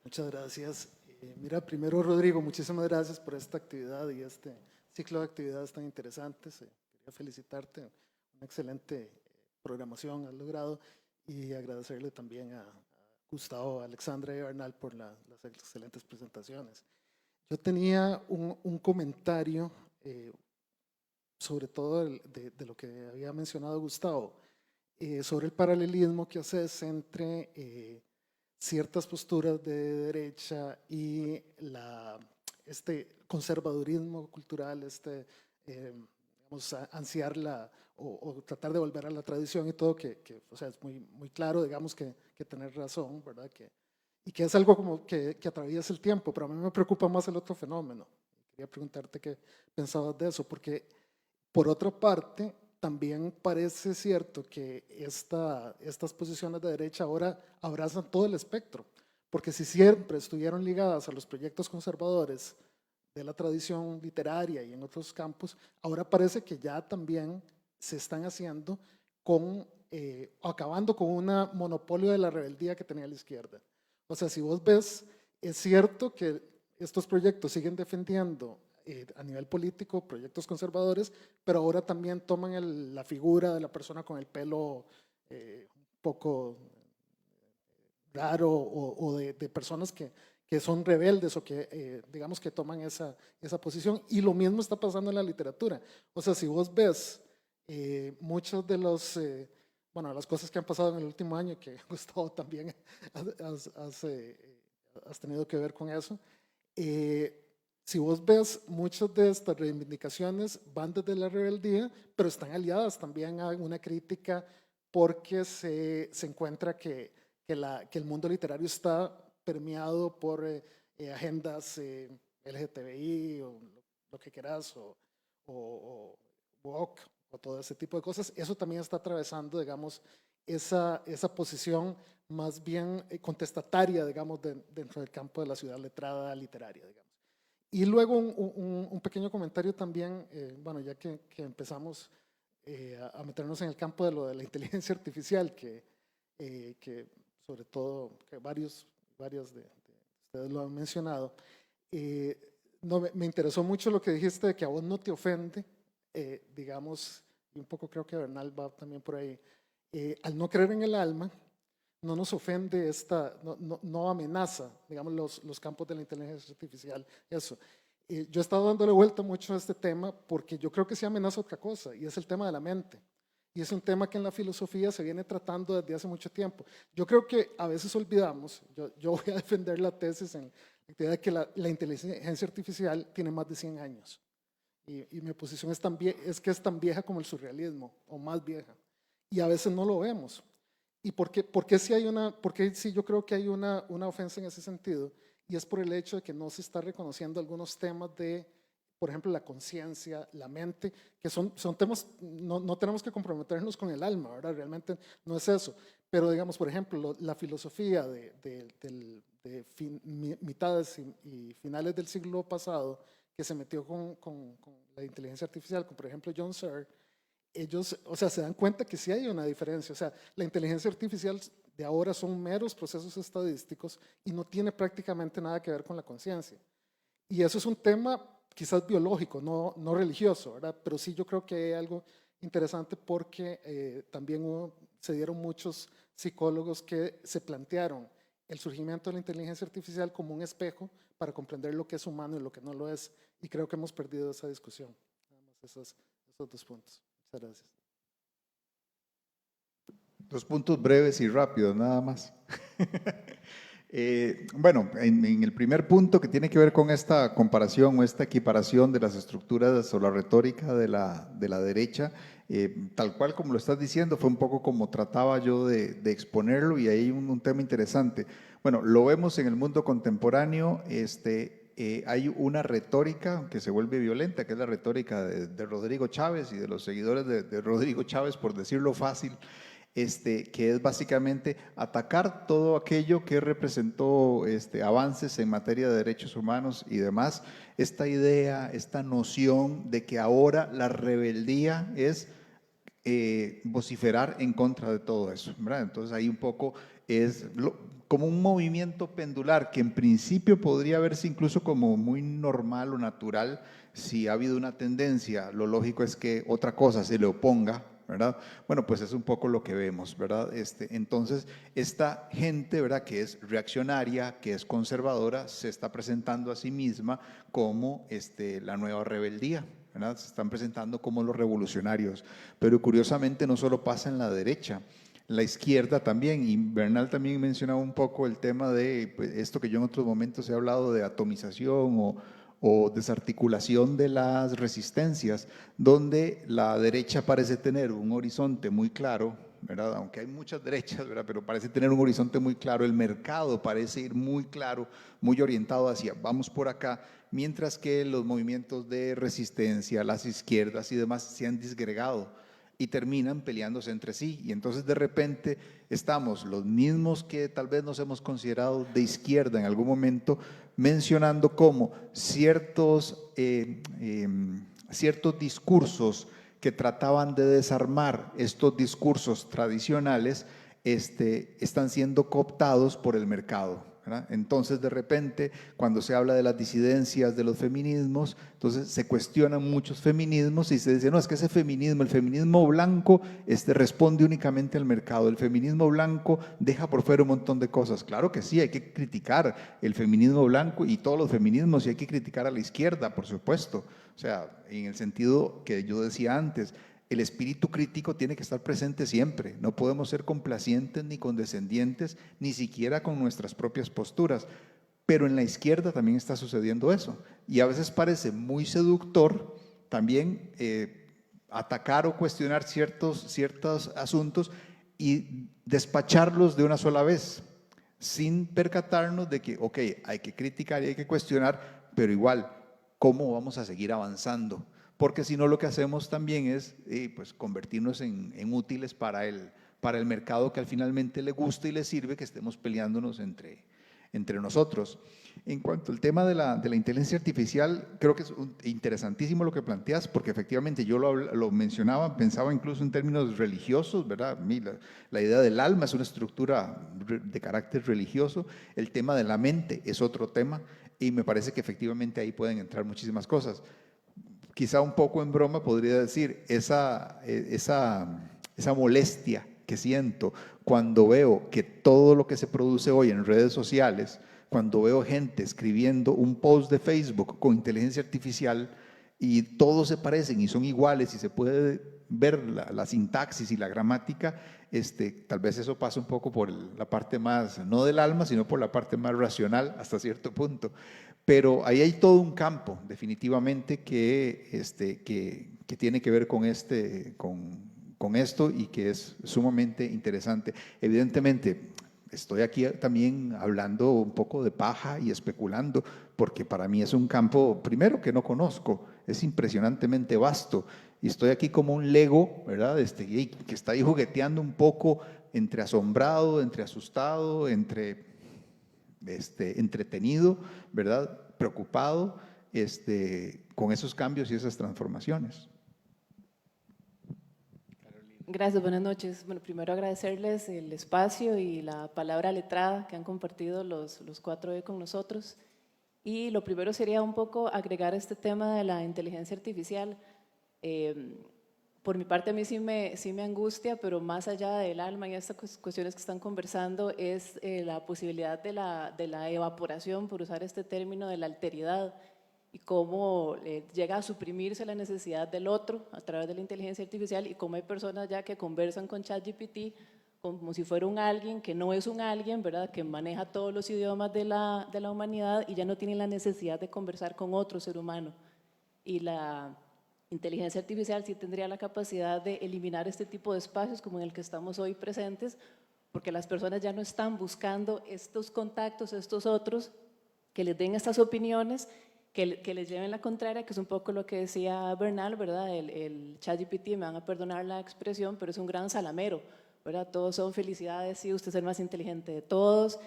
Muchas gracias. Mira, primero Rodrigo, muchísimas gracias por esta actividad y este ciclo de actividades tan interesantes. Quería felicitarte, una excelente programación has logrado y agradecerle también a Gustavo, a Alexandra y a Bernal por las excelentes presentaciones. Yo tenía un comentario sobre todo de lo que había mencionado Gustavo, sobre el paralelismo que haces entre ciertas posturas de derecha y este conservadurismo cultural, digamos, ansiar o tratar de volver a la tradición y todo, o sea, es muy claro, digamos, que tener razón, ¿verdad? Y que es algo como que atraviesa el tiempo, pero a mí me preocupa más el otro fenómeno. Quería preguntarte qué pensabas de eso, porque por otra parte, también parece cierto que estas posiciones de derecha ahora abrazan todo el espectro, porque si siempre estuvieron ligadas a los proyectos conservadores de la tradición literaria y en otros campos, ahora parece que ya también se están haciendo acabando con un monopolio de la rebeldía que tenía la izquierda. O sea, si vos ves, es cierto que estos proyectos siguen defendiendo a nivel político proyectos conservadores, pero ahora también toman la figura de la persona con el pelo un poco raro o de personas que son rebeldes o que digamos que toman esa posición, y lo mismo está pasando en la literatura. O sea, si vos ves muchos de las cosas que han pasado en el último año, que Gustavo también has tenido que ver con eso, si vos ves, muchas de estas reivindicaciones van desde la rebeldía, pero están aliadas también a una crítica porque se encuentra que el mundo literario está permeado por agendas LGTBI o lo que quieras, o woke, o todo ese tipo de cosas. Eso también está atravesando, digamos, esa posición más bien contestataria, digamos, dentro del campo de la ciudad letrada literaria, digamos. Y luego un pequeño comentario también, bueno, ya que empezamos a meternos en el campo de lo de la inteligencia artificial, que sobre todo que varios de ustedes lo han mencionado, no, me interesó mucho lo que dijiste de que a vos no te ofende, digamos, y un poco creo que Bernal va también por ahí, al no creer en el alma, no nos ofende no amenaza, digamos, los campos de la inteligencia artificial, eso. Yo he estado dándole vuelta mucho a este tema porque yo creo que sí amenaza otra cosa, y es el tema de la mente. Y es un tema que en la filosofía se viene tratando desde hace mucho tiempo. Yo creo que a veces olvidamos, yo voy a defender la tesis en la idea de que la inteligencia artificial tiene más de 100 años. Y mi posición es que es tan vieja como el surrealismo, o más vieja. Y a veces no lo vemos. ¿Y por qué sí yo creo que hay una ofensa en ese sentido? Y es por el hecho de que no se está reconociendo algunos temas de, por ejemplo, la conciencia, la mente, que son temas, no tenemos que comprometernos con el alma, ¿verdad? Realmente no es eso. Pero digamos, por ejemplo, la filosofía de mitades y finales del siglo pasado, que se metió con la inteligencia artificial, como por ejemplo John Searle, ellos, o sea, se dan cuenta que sí hay una diferencia. O sea, la inteligencia artificial de ahora son meros procesos estadísticos y no tiene prácticamente nada que ver con la conciencia. Y eso es un tema quizás biológico, no religioso, ¿verdad? Pero sí yo creo que hay algo interesante porque también se dieron muchos psicólogos que se plantearon el surgimiento de la inteligencia artificial como un espejo para comprender lo que es humano y lo que no lo es. Y creo que hemos perdido esa discusión. Nada más esos 2 puntos. Muchas gracias. 2 puntos breves y rápidos, nada más. Bueno, en el primer punto que tiene que ver con esta comparación o esta equiparación de las estructuras o la retórica de la derecha, tal cual como lo estás diciendo, fue un poco como trataba yo de exponerlo y ahí hay un tema interesante. Bueno, lo vemos en el mundo contemporáneo, hay una retórica que se vuelve violenta, que es la retórica de Rodrigo Chávez y de los seguidores de Rodrigo Chávez, por decirlo fácil, que es básicamente atacar todo aquello que representó avances en materia de derechos humanos y demás. Esta idea, esta noción de que ahora la rebeldía es vociferar en contra de todo eso, ¿verdad? Entonces ahí un poco es como un movimiento pendular que en principio podría verse incluso como muy normal o natural si ha habido una tendencia. Lo lógico es que otra cosa se le oponga, ¿verdad? Bueno, pues es un poco lo que vemos, ¿verdad? Entonces, esta gente, ¿verdad?, que es reaccionaria, que es conservadora, se está presentando a sí misma como la nueva rebeldía, ¿verdad? Se están presentando como los revolucionarios, pero curiosamente no solo pasa en la derecha, la izquierda también, y Bernal también mencionaba un poco el tema de pues, esto que yo en otros momentos he hablado de atomización o desarticulación de las resistencias, donde la derecha parece tener un horizonte muy claro, ¿verdad? Aunque hay muchas derechas, ¿verdad? Pero parece tener un horizonte muy claro, el mercado parece ir muy claro, muy orientado hacia vamos por acá, mientras que los movimientos de resistencia, las izquierdas y demás se han disgregado y terminan peleándose entre sí. Y entonces de repente estamos los mismos que tal vez nos hemos considerado de izquierda en algún momento, mencionando cómo ciertos discursos que trataban de desarmar estos discursos tradicionales están siendo cooptados por el mercado, ¿verdad? Entonces, de repente, cuando se habla de las disidencias de los feminismos, entonces se cuestionan muchos feminismos y se dice, no, es que ese feminismo, el feminismo blanco, responde únicamente al mercado, el feminismo blanco deja por fuera un montón de cosas. Claro que sí, hay que criticar el feminismo blanco y todos los feminismos y hay que criticar a la izquierda, por supuesto. O sea, en el sentido que yo decía antes, el espíritu crítico tiene que estar presente siempre. No podemos ser complacientes ni condescendientes, ni siquiera con nuestras propias posturas. Pero en la izquierda también está sucediendo eso. Y a veces parece muy seductor también atacar o cuestionar ciertos asuntos y despacharlos de una sola vez, sin percatarnos de que, ok, hay que criticar y hay que cuestionar, pero igual, ¿cómo vamos a seguir avanzando? Porque si no lo que hacemos también es pues convertirnos en útiles para el mercado que al finalmente le gusta y le sirve que estemos peleándonos entre nosotros. En cuanto al tema de la inteligencia artificial, creo que es interesantísimo lo que planteas, porque efectivamente yo lo mencionaba, pensaba incluso en términos religiosos, ¿verdad? A mí la idea del alma es una estructura de carácter religioso, el tema de la mente es otro tema, y me parece que efectivamente ahí pueden entrar muchísimas cosas. Quizá un poco en broma podría decir, esa molestia que siento cuando veo que todo lo que se produce hoy en redes sociales, cuando veo gente escribiendo un post de Facebook con inteligencia artificial y todos se parecen y son iguales y se puede ver la sintaxis y la gramática, tal vez eso pasa un poco por la parte más, no del alma, sino por la parte más racional hasta cierto punto. Pero ahí hay todo un campo, definitivamente, que tiene que ver con esto y que es sumamente interesante. Evidentemente, estoy aquí también hablando un poco de paja y especulando, porque para mí es un campo, primero, que no conozco, es impresionantemente vasto, y estoy aquí como un Lego, ¿verdad? Que está ahí jugueteando un poco entre asombrado, entre asustado, entre entretenido, ¿verdad? Preocupado con esos cambios y esas transformaciones. Gracias, buenas noches. Bueno, primero agradecerles el espacio y la palabra letrada que han compartido los 4 con nosotros. Y lo primero sería un poco agregar este tema de la inteligencia artificial. Por mi parte a mí sí me angustia, pero más allá del alma y estas cuestiones que están conversando es la posibilidad de la evaporación, por usar este término, de la alteridad y cómo llega a suprimirse la necesidad del otro a través de la inteligencia artificial y cómo hay personas ya que conversan con ChatGPT como si fuera un alguien que no es un alguien, ¿verdad? Que maneja todos los idiomas de la humanidad y ya no tiene la necesidad de conversar con otro ser humano. Y la inteligencia artificial sí tendría la capacidad de eliminar este tipo de espacios como en el que estamos hoy presentes, porque las personas ya no están buscando estos contactos, estos otros, que les den estas opiniones, que les lleven la contraria, que es un poco lo que decía Bernal, ¿verdad? El ChatGPT, me van a perdonar la expresión, pero es un gran salamero, ¿verdad? Todos son felicidades, sí, usted es el más inteligente de todos,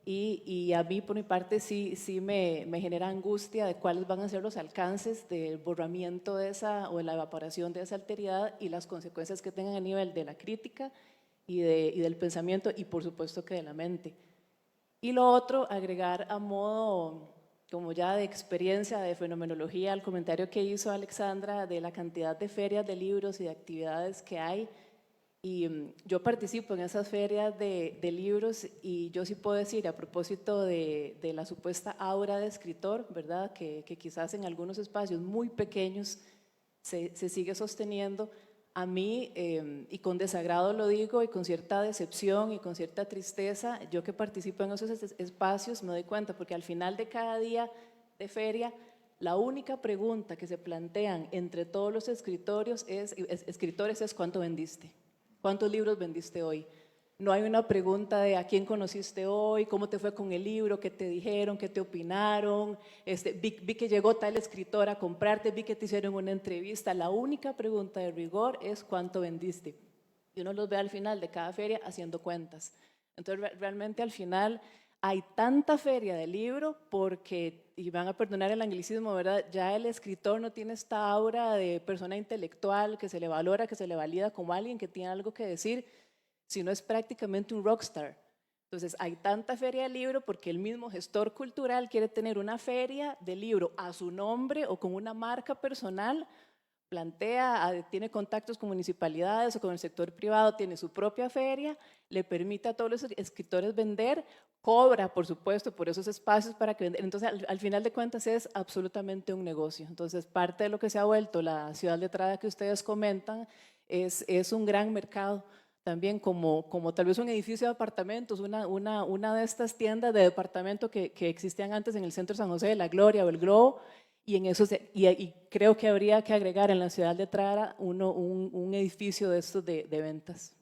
y a mí por mi parte sí me genera angustia de cuáles van a ser los alcances del borramiento de esa o de la evaporación de esa alteridad y las consecuencias que tengan a nivel de la crítica y del pensamiento y por supuesto que de la mente. Y lo otro, agregar a modo como ya de experiencia, de fenomenología, al comentario que hizo Alexandra de la cantidad de ferias de libros y de actividades que hay. Y yo participo en esas ferias de libros y yo sí puedo decir a propósito de la supuesta aura de escritor, ¿verdad? Que quizás en algunos espacios muy pequeños se sigue sosteniendo. A mí, y con desagrado lo digo, y con cierta decepción y con cierta tristeza, yo que participo en esos espacios me doy cuenta, porque al final de cada día de feria, la única pregunta que se plantean entre todos los escritores es ¿cuánto vendiste? ¿Cuántos libros vendiste hoy? No hay una pregunta de a quién conociste hoy, cómo te fue con el libro, qué te dijeron, qué te opinaron, vi que llegó tal escritor a comprarte, vi que te hicieron una entrevista. La única pregunta de rigor es cuánto vendiste. Y uno los ve al final de cada feria haciendo cuentas. Entonces realmente al final hay tanta feria de libro porque, y van a perdonar el anglicismo, ¿verdad? Ya el escritor no tiene esta aura de persona intelectual que se le valora, que se le valida como alguien que tiene algo que decir, sino es prácticamente un rockstar. Entonces hay tanta feria de libro porque el mismo gestor cultural quiere tener una feria de libro a su nombre o con una marca personal, tiene contactos con municipalidades o con el sector privado, tiene su propia feria, le permite a todos los escritores vender, cobra, por supuesto, por esos espacios para que vender. Entonces, al final de cuentas es absolutamente un negocio. Entonces, parte de lo que se ha vuelto la ciudad letrada que ustedes comentan es un gran mercado. También como tal vez un edificio de apartamentos, una de estas tiendas de departamento que existían antes en el centro de San José de la Gloria o el Globo, y, y creo que habría que agregar en la ciudad de Trara un edificio de estos de ventas.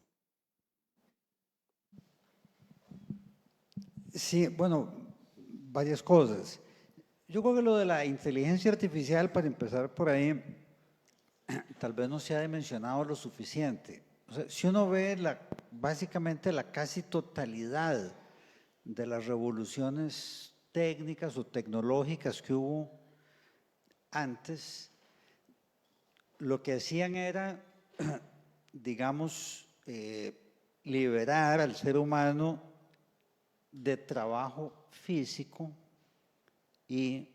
Sí, bueno, varias cosas. Yo creo que lo de la inteligencia artificial, para empezar por ahí, tal vez no se ha dimensionado lo suficiente. O sea, si uno ve básicamente la casi totalidad de las revoluciones técnicas o tecnológicas que hubo antes, lo que hacían era, digamos, liberar al ser humano de trabajo físico y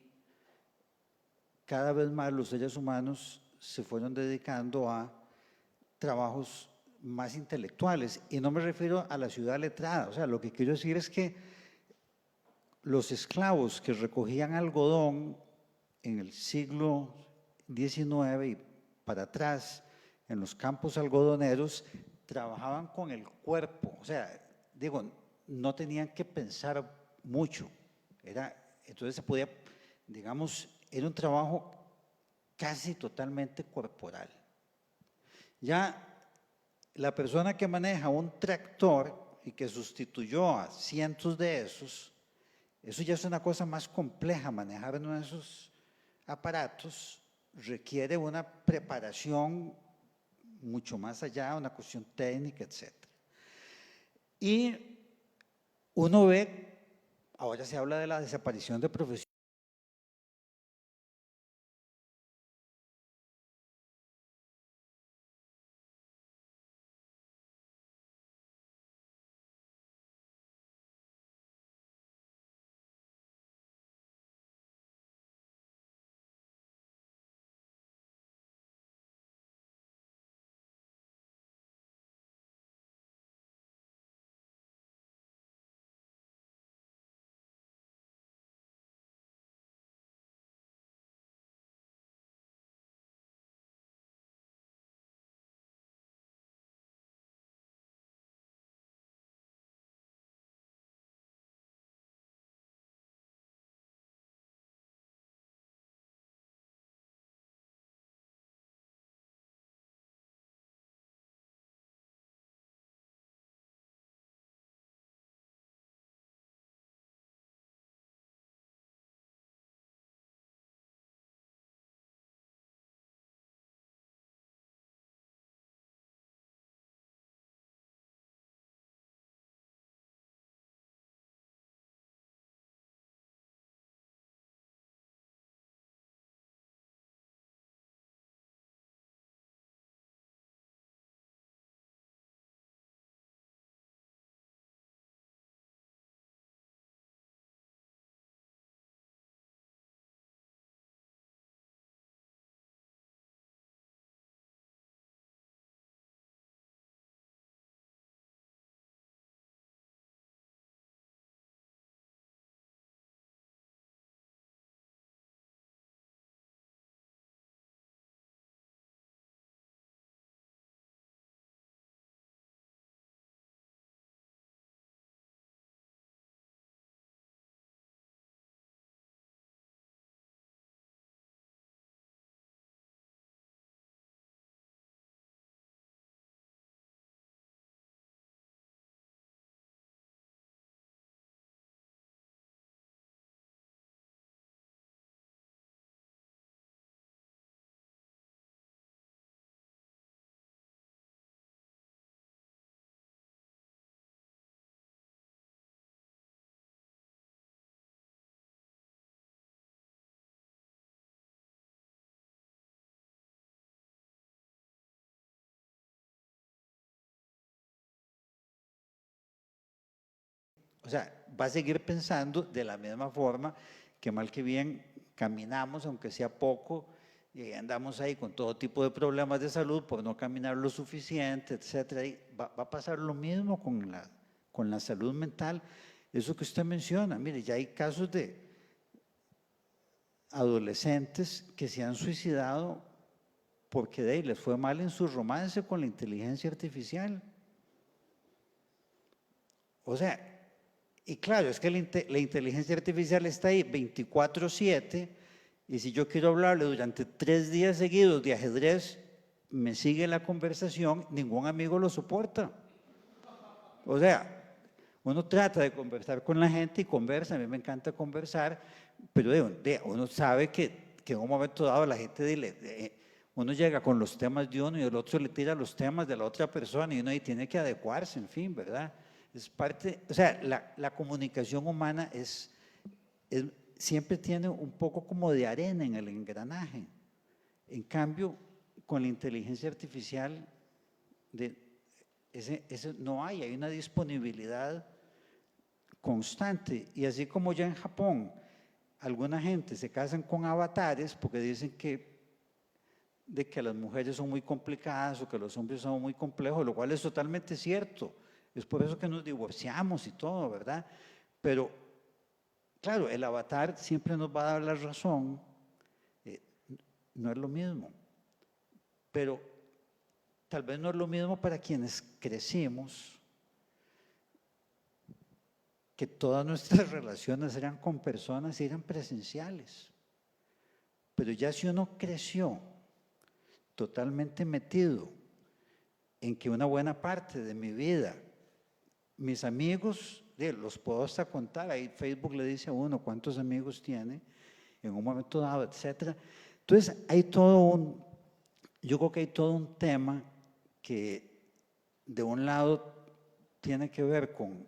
cada vez más los seres humanos se fueron dedicando a trabajos más intelectuales. Y no me refiero a la ciudad letrada, o sea, lo que quiero decir es que los esclavos que recogían algodón en el siglo XIX y para atrás, en los campos algodoneros, trabajaban con el cuerpo, o sea, digo, no tenían que pensar mucho, entonces se podía, digamos, era un trabajo casi totalmente corporal. Ya la persona que maneja un tractor y que sustituyó a cientos de esos, eso ya es una cosa más compleja, manejar uno de esos aparatos requiere una preparación mucho más allá, una cuestión técnica, etc. Y uno ve, ahora se habla de la desaparición de profesiones. O sea, va a seguir pensando de la misma forma que mal que bien caminamos, aunque sea poco, y andamos ahí con todo tipo de problemas de salud por no caminar lo suficiente, etcétera. Y va a pasar lo mismo con la salud mental. Eso que usted menciona, mire, ya hay casos de adolescentes que se han suicidado porque de ahí les fue mal en su romance con la inteligencia artificial. O sea, y claro, es que la inteligencia artificial está ahí 24/7, y si yo quiero hablarle durante 3 días seguidos de ajedrez, me sigue la conversación, ningún amigo lo soporta. O sea, uno trata de conversar con la gente y conversa, a mí me encanta conversar, pero uno sabe que en un momento dado la gente uno llega con los temas de uno y el otro le tira los temas de la otra persona y uno ahí tiene que adecuarse, en fin, ¿verdad? Es parte, o sea, la comunicación humana siempre tiene un poco como de arena en el engranaje. En cambio, con la inteligencia artificial, no hay una disponibilidad constante. Y así como ya en Japón, alguna gente se casan con avatares porque dicen que las mujeres son muy complicadas o que los hombres son muy complejos, lo cual es totalmente cierto. Es por eso que nos divorciamos y todo, ¿verdad? Pero, claro, el avatar siempre nos va a dar la razón. No es lo mismo. Pero tal vez no es lo mismo para quienes crecimos, que todas nuestras relaciones eran con personas y eran presenciales. Pero ya si uno creció totalmente metido en que una buena parte de mi vida, mis amigos, los puedo hasta contar, ahí Facebook le dice a uno cuántos amigos tiene en un momento dado, etcétera. Entonces yo creo que hay todo un tema que de un lado tiene que ver con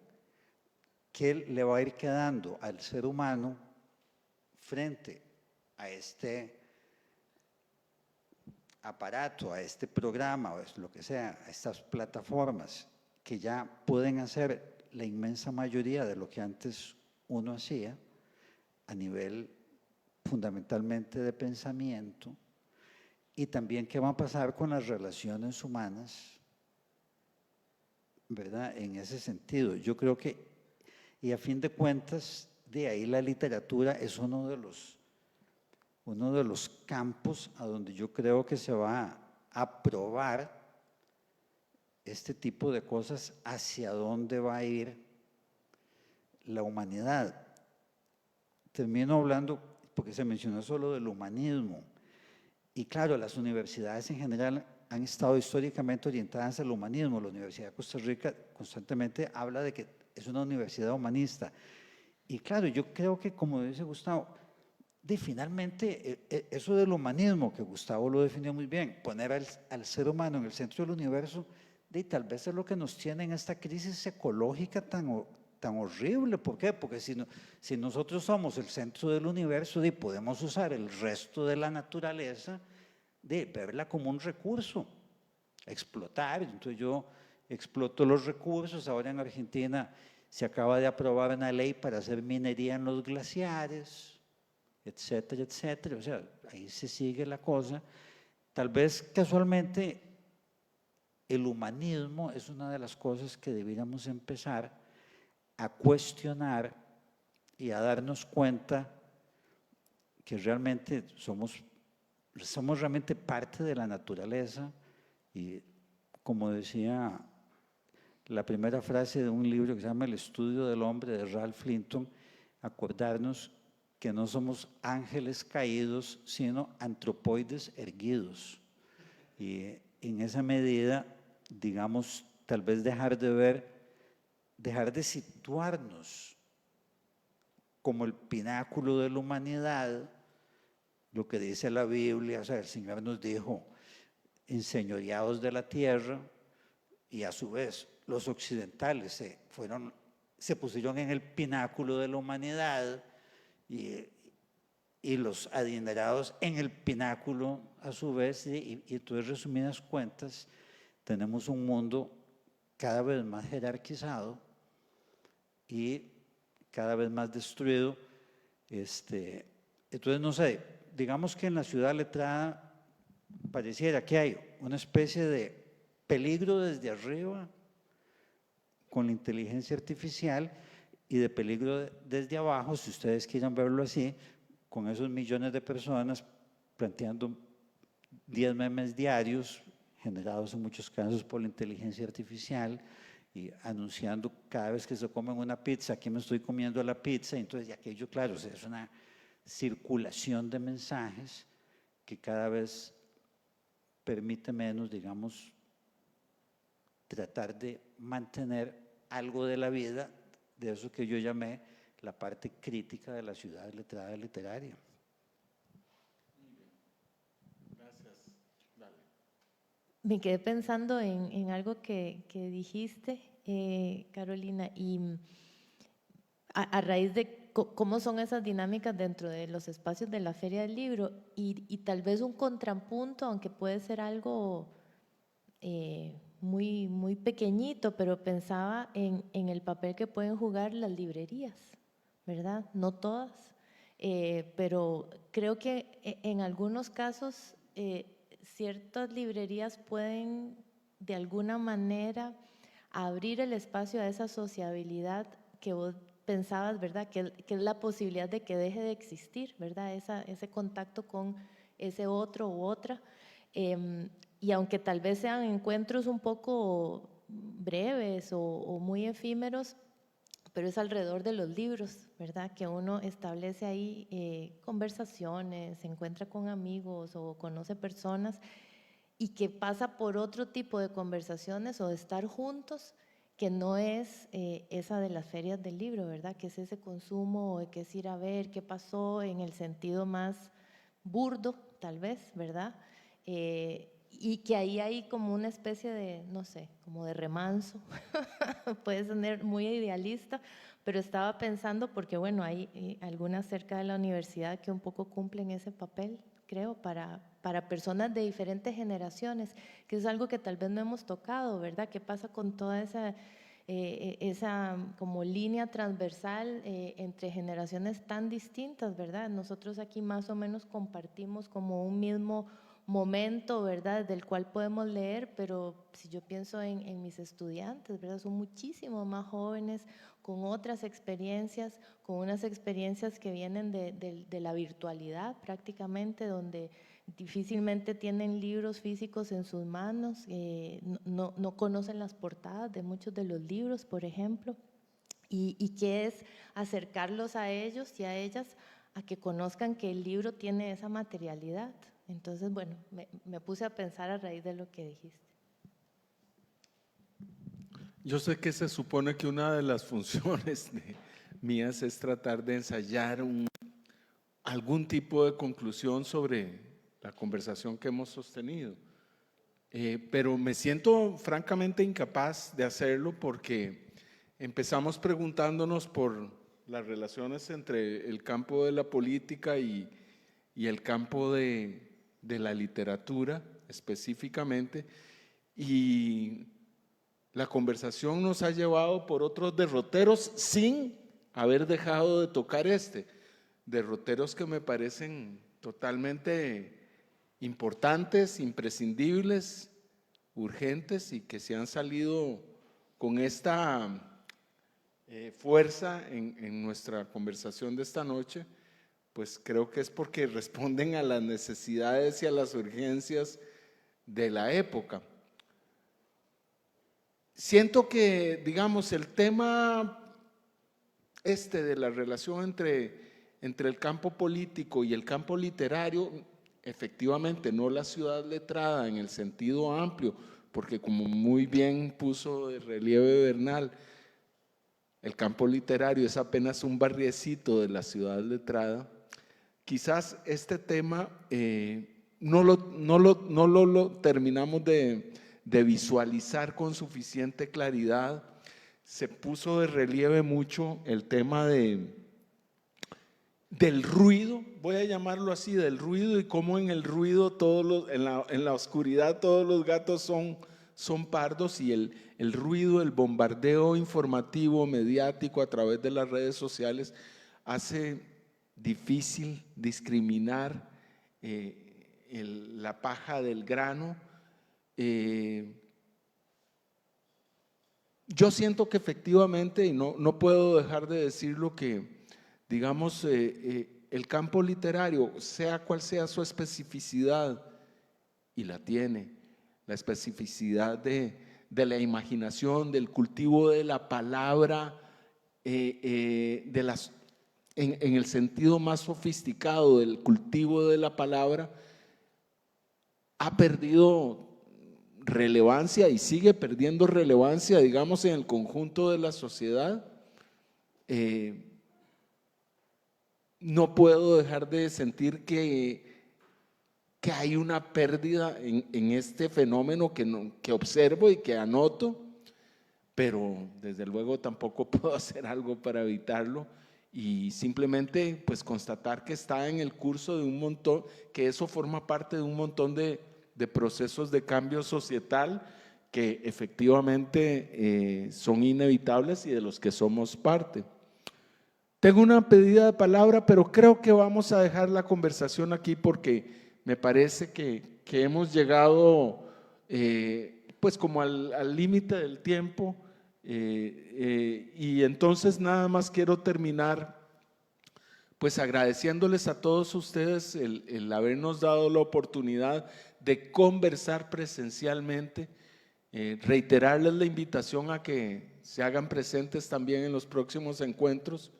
qué le va a ir quedando al ser humano frente a este aparato, a este programa, o lo que sea, a estas plataformas que ya pueden hacer la inmensa mayoría de lo que antes uno hacía a nivel fundamentalmente de pensamiento, y también qué va a pasar con las relaciones humanas, ¿verdad? En ese sentido, yo creo que, y a fin de cuentas, de ahí la literatura es uno de los campos a donde yo creo que se va a probar este tipo de cosas, hacia dónde va a ir la humanidad. Termino hablando, porque se mencionó solo del humanismo, y claro, las universidades en general han estado históricamente orientadas al humanismo. La Universidad de Costa Rica constantemente habla de que es una universidad humanista, y claro, yo creo que, como dice Gustavo, finalmente eso del humanismo, que Gustavo lo definió muy bien, poner al ser humano en el centro del universo, tal vez es lo que nos tiene en esta crisis ecológica tan horrible. ¿Por qué? Porque si nosotros somos el centro del universo, podemos usar el resto de la naturaleza, verla como un recurso, explotar. Entonces yo exploto los recursos. Ahora en Argentina se acaba de aprobar una ley para hacer minería en los glaciares, etcétera, etcétera. O sea, ahí se sigue la cosa. Tal vez casualmente el humanismo es una de las cosas que debiéramos empezar a cuestionar y a darnos cuenta que realmente somos realmente parte de la naturaleza. Y como decía la primera frase de un libro que se llama El estudio del hombre, de Ralph Linton, acordarnos que no somos ángeles caídos, sino antropoides erguidos. Y en esa medida, digamos, tal vez dejar de situarnos como el pináculo de la humanidad, lo que dice la Biblia. O sea, el Señor nos dijo, enseñoreados de la tierra, y a su vez los occidentales se pusieron en el pináculo de la humanidad, y los adinerados en el pináculo a su vez, y entonces, resumidas cuentas, tenemos un mundo cada vez más jerarquizado, y cada vez más destruido. Entonces, no sé, digamos que en la ciudad letrada pareciera que hay una especie de peligro desde arriba con la inteligencia artificial y de peligro desde abajo, si ustedes quieran verlo así, con esos millones de personas planteando 10 memes diarios, generados en muchos casos por la inteligencia artificial, y anunciando cada vez que se comen una pizza, aquí me estoy comiendo la pizza, entonces aquello, claro, es una circulación de mensajes que cada vez permite menos, digamos, tratar de mantener algo de la vida, de eso que yo llamé la parte crítica de la ciudad letrada y literaria. Me quedé pensando en algo que dijiste, Carolina, y a raíz de cómo son esas dinámicas dentro de los espacios de la Feria del Libro, y tal vez un contrapunto, aunque puede ser algo muy, muy pequeñito, pero pensaba en el papel que pueden jugar las librerías, ¿verdad? No todas, pero creo que en algunos casos ciertas librerías pueden de alguna manera abrir el espacio a esa sociabilidad que vos pensabas, ¿verdad? Que es la posibilidad de que deje de existir, ¿verdad? Ese contacto con ese otro u otra. Y aunque tal vez sean encuentros un poco breves o muy efímeros, pero es alrededor de los libros, ¿verdad? Que uno establece ahí conversaciones, se encuentra con amigos o conoce personas y que pasa por otro tipo de conversaciones o de estar juntos que no es esa de las ferias del libro, ¿verdad? Que es ese consumo, que es ir a ver qué pasó en el sentido más burdo, tal vez, ¿verdad? Y que ahí hay como una especie de, no sé, como de remanso, puede ser muy idealista, pero estaba pensando, porque bueno, hay algunas cerca de la universidad que un poco cumplen ese papel, creo, para personas de diferentes generaciones, que es algo que tal vez no hemos tocado, ¿verdad? ¿Qué pasa con toda esa como línea transversal entre generaciones tan distintas, ¿verdad? Nosotros aquí más o menos compartimos como un mismo momento, ¿verdad?, del cual podemos leer, pero si yo pienso en mis estudiantes, ¿verdad?, son muchísimo más jóvenes, con otras experiencias, con unas experiencias que vienen de la virtualidad prácticamente, donde difícilmente tienen libros físicos en sus manos, no conocen las portadas de muchos de los libros, por ejemplo, y que es acercarlos a ellos y a ellas a que conozcan que el libro tiene esa materialidad. Entonces, bueno, me puse a pensar a raíz de lo que dijiste. Yo sé que se supone que una de las funciones mías es tratar de ensayar algún tipo de conclusión sobre la conversación que hemos sostenido, pero me siento francamente incapaz de hacerlo porque empezamos preguntándonos por las relaciones entre el campo de la política y el campo de la literatura específicamente, y la conversación nos ha llevado por otros derroteros sin haber dejado de tocar derroteros que me parecen totalmente importantes, imprescindibles, urgentes, y que se han salido con esta fuerza en nuestra conversación de esta noche. Pues creo que es porque responden a las necesidades y a las urgencias de la época. Siento que, digamos, el tema de la relación entre el campo político y el campo literario, efectivamente no la ciudad letrada en el sentido amplio, porque como muy bien puso de relieve Bernal, el campo literario es apenas un barriecito de la ciudad letrada. Quizás este tema no lo terminamos de visualizar con suficiente claridad. Se puso de relieve mucho el tema del ruido, voy a llamarlo así, del ruido, y cómo en el ruido, en la oscuridad, todos los gatos son son pardos y el ruido, el bombardeo informativo, mediático a través de las redes sociales hace difícil discriminar la paja del grano. Yo siento que efectivamente, y no puedo dejar de decirlo, que digamos el campo literario, sea cual sea su especificidad, y la tiene, la especificidad de la imaginación, del cultivo de la palabra, en el sentido más sofisticado del cultivo de la palabra, ha perdido relevancia y sigue perdiendo relevancia, digamos, en el conjunto de la sociedad. No puedo dejar de sentir que hay una pérdida en este fenómeno que observo y que anoto, pero desde luego tampoco puedo hacer algo para evitarlo y simplemente pues constatar que está en el curso de un montón, que eso forma parte de un montón de procesos de cambio societal que efectivamente son inevitables y de los que somos parte. Tengo una pedida de palabra, pero creo que vamos a dejar la conversación aquí porque me parece que hemos llegado pues como al límite del tiempo y entonces nada más quiero terminar pues agradeciéndoles a todos ustedes el habernos dado la oportunidad de conversar presencialmente, reiterarles la invitación a que se hagan presentes también en los próximos encuentros,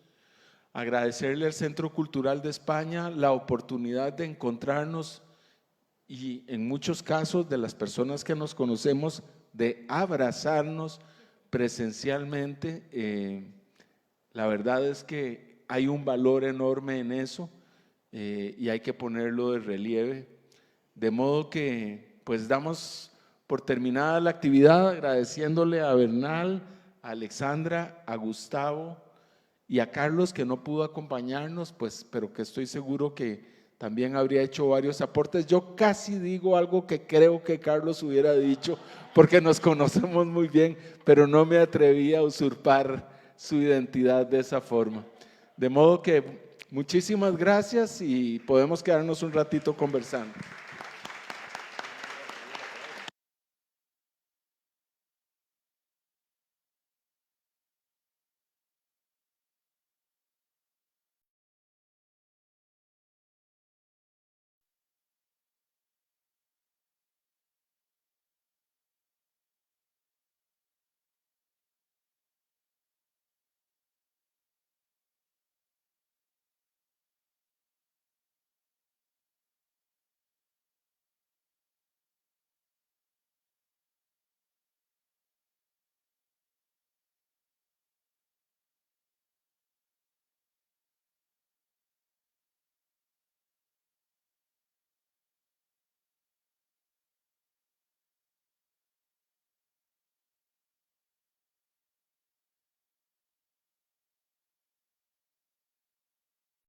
agradecerle al Centro Cultural de España la oportunidad de encontrarnos y en muchos casos de las personas que nos conocemos de abrazarnos presencialmente. La verdad es que hay un valor enorme en eso y hay que ponerlo de relieve. De modo que pues damos por terminada la actividad agradeciéndole a Bernal, a Alexandra, a Gustavo y a Carlos que no pudo acompañarnos, pues, pero que estoy seguro que también habría hecho varios aportes. Yo casi digo algo que creo que Carlos hubiera dicho porque nos conocemos muy bien, pero no me atreví a usurpar su identidad de esa forma. De modo que muchísimas gracias y podemos quedarnos un ratito conversando.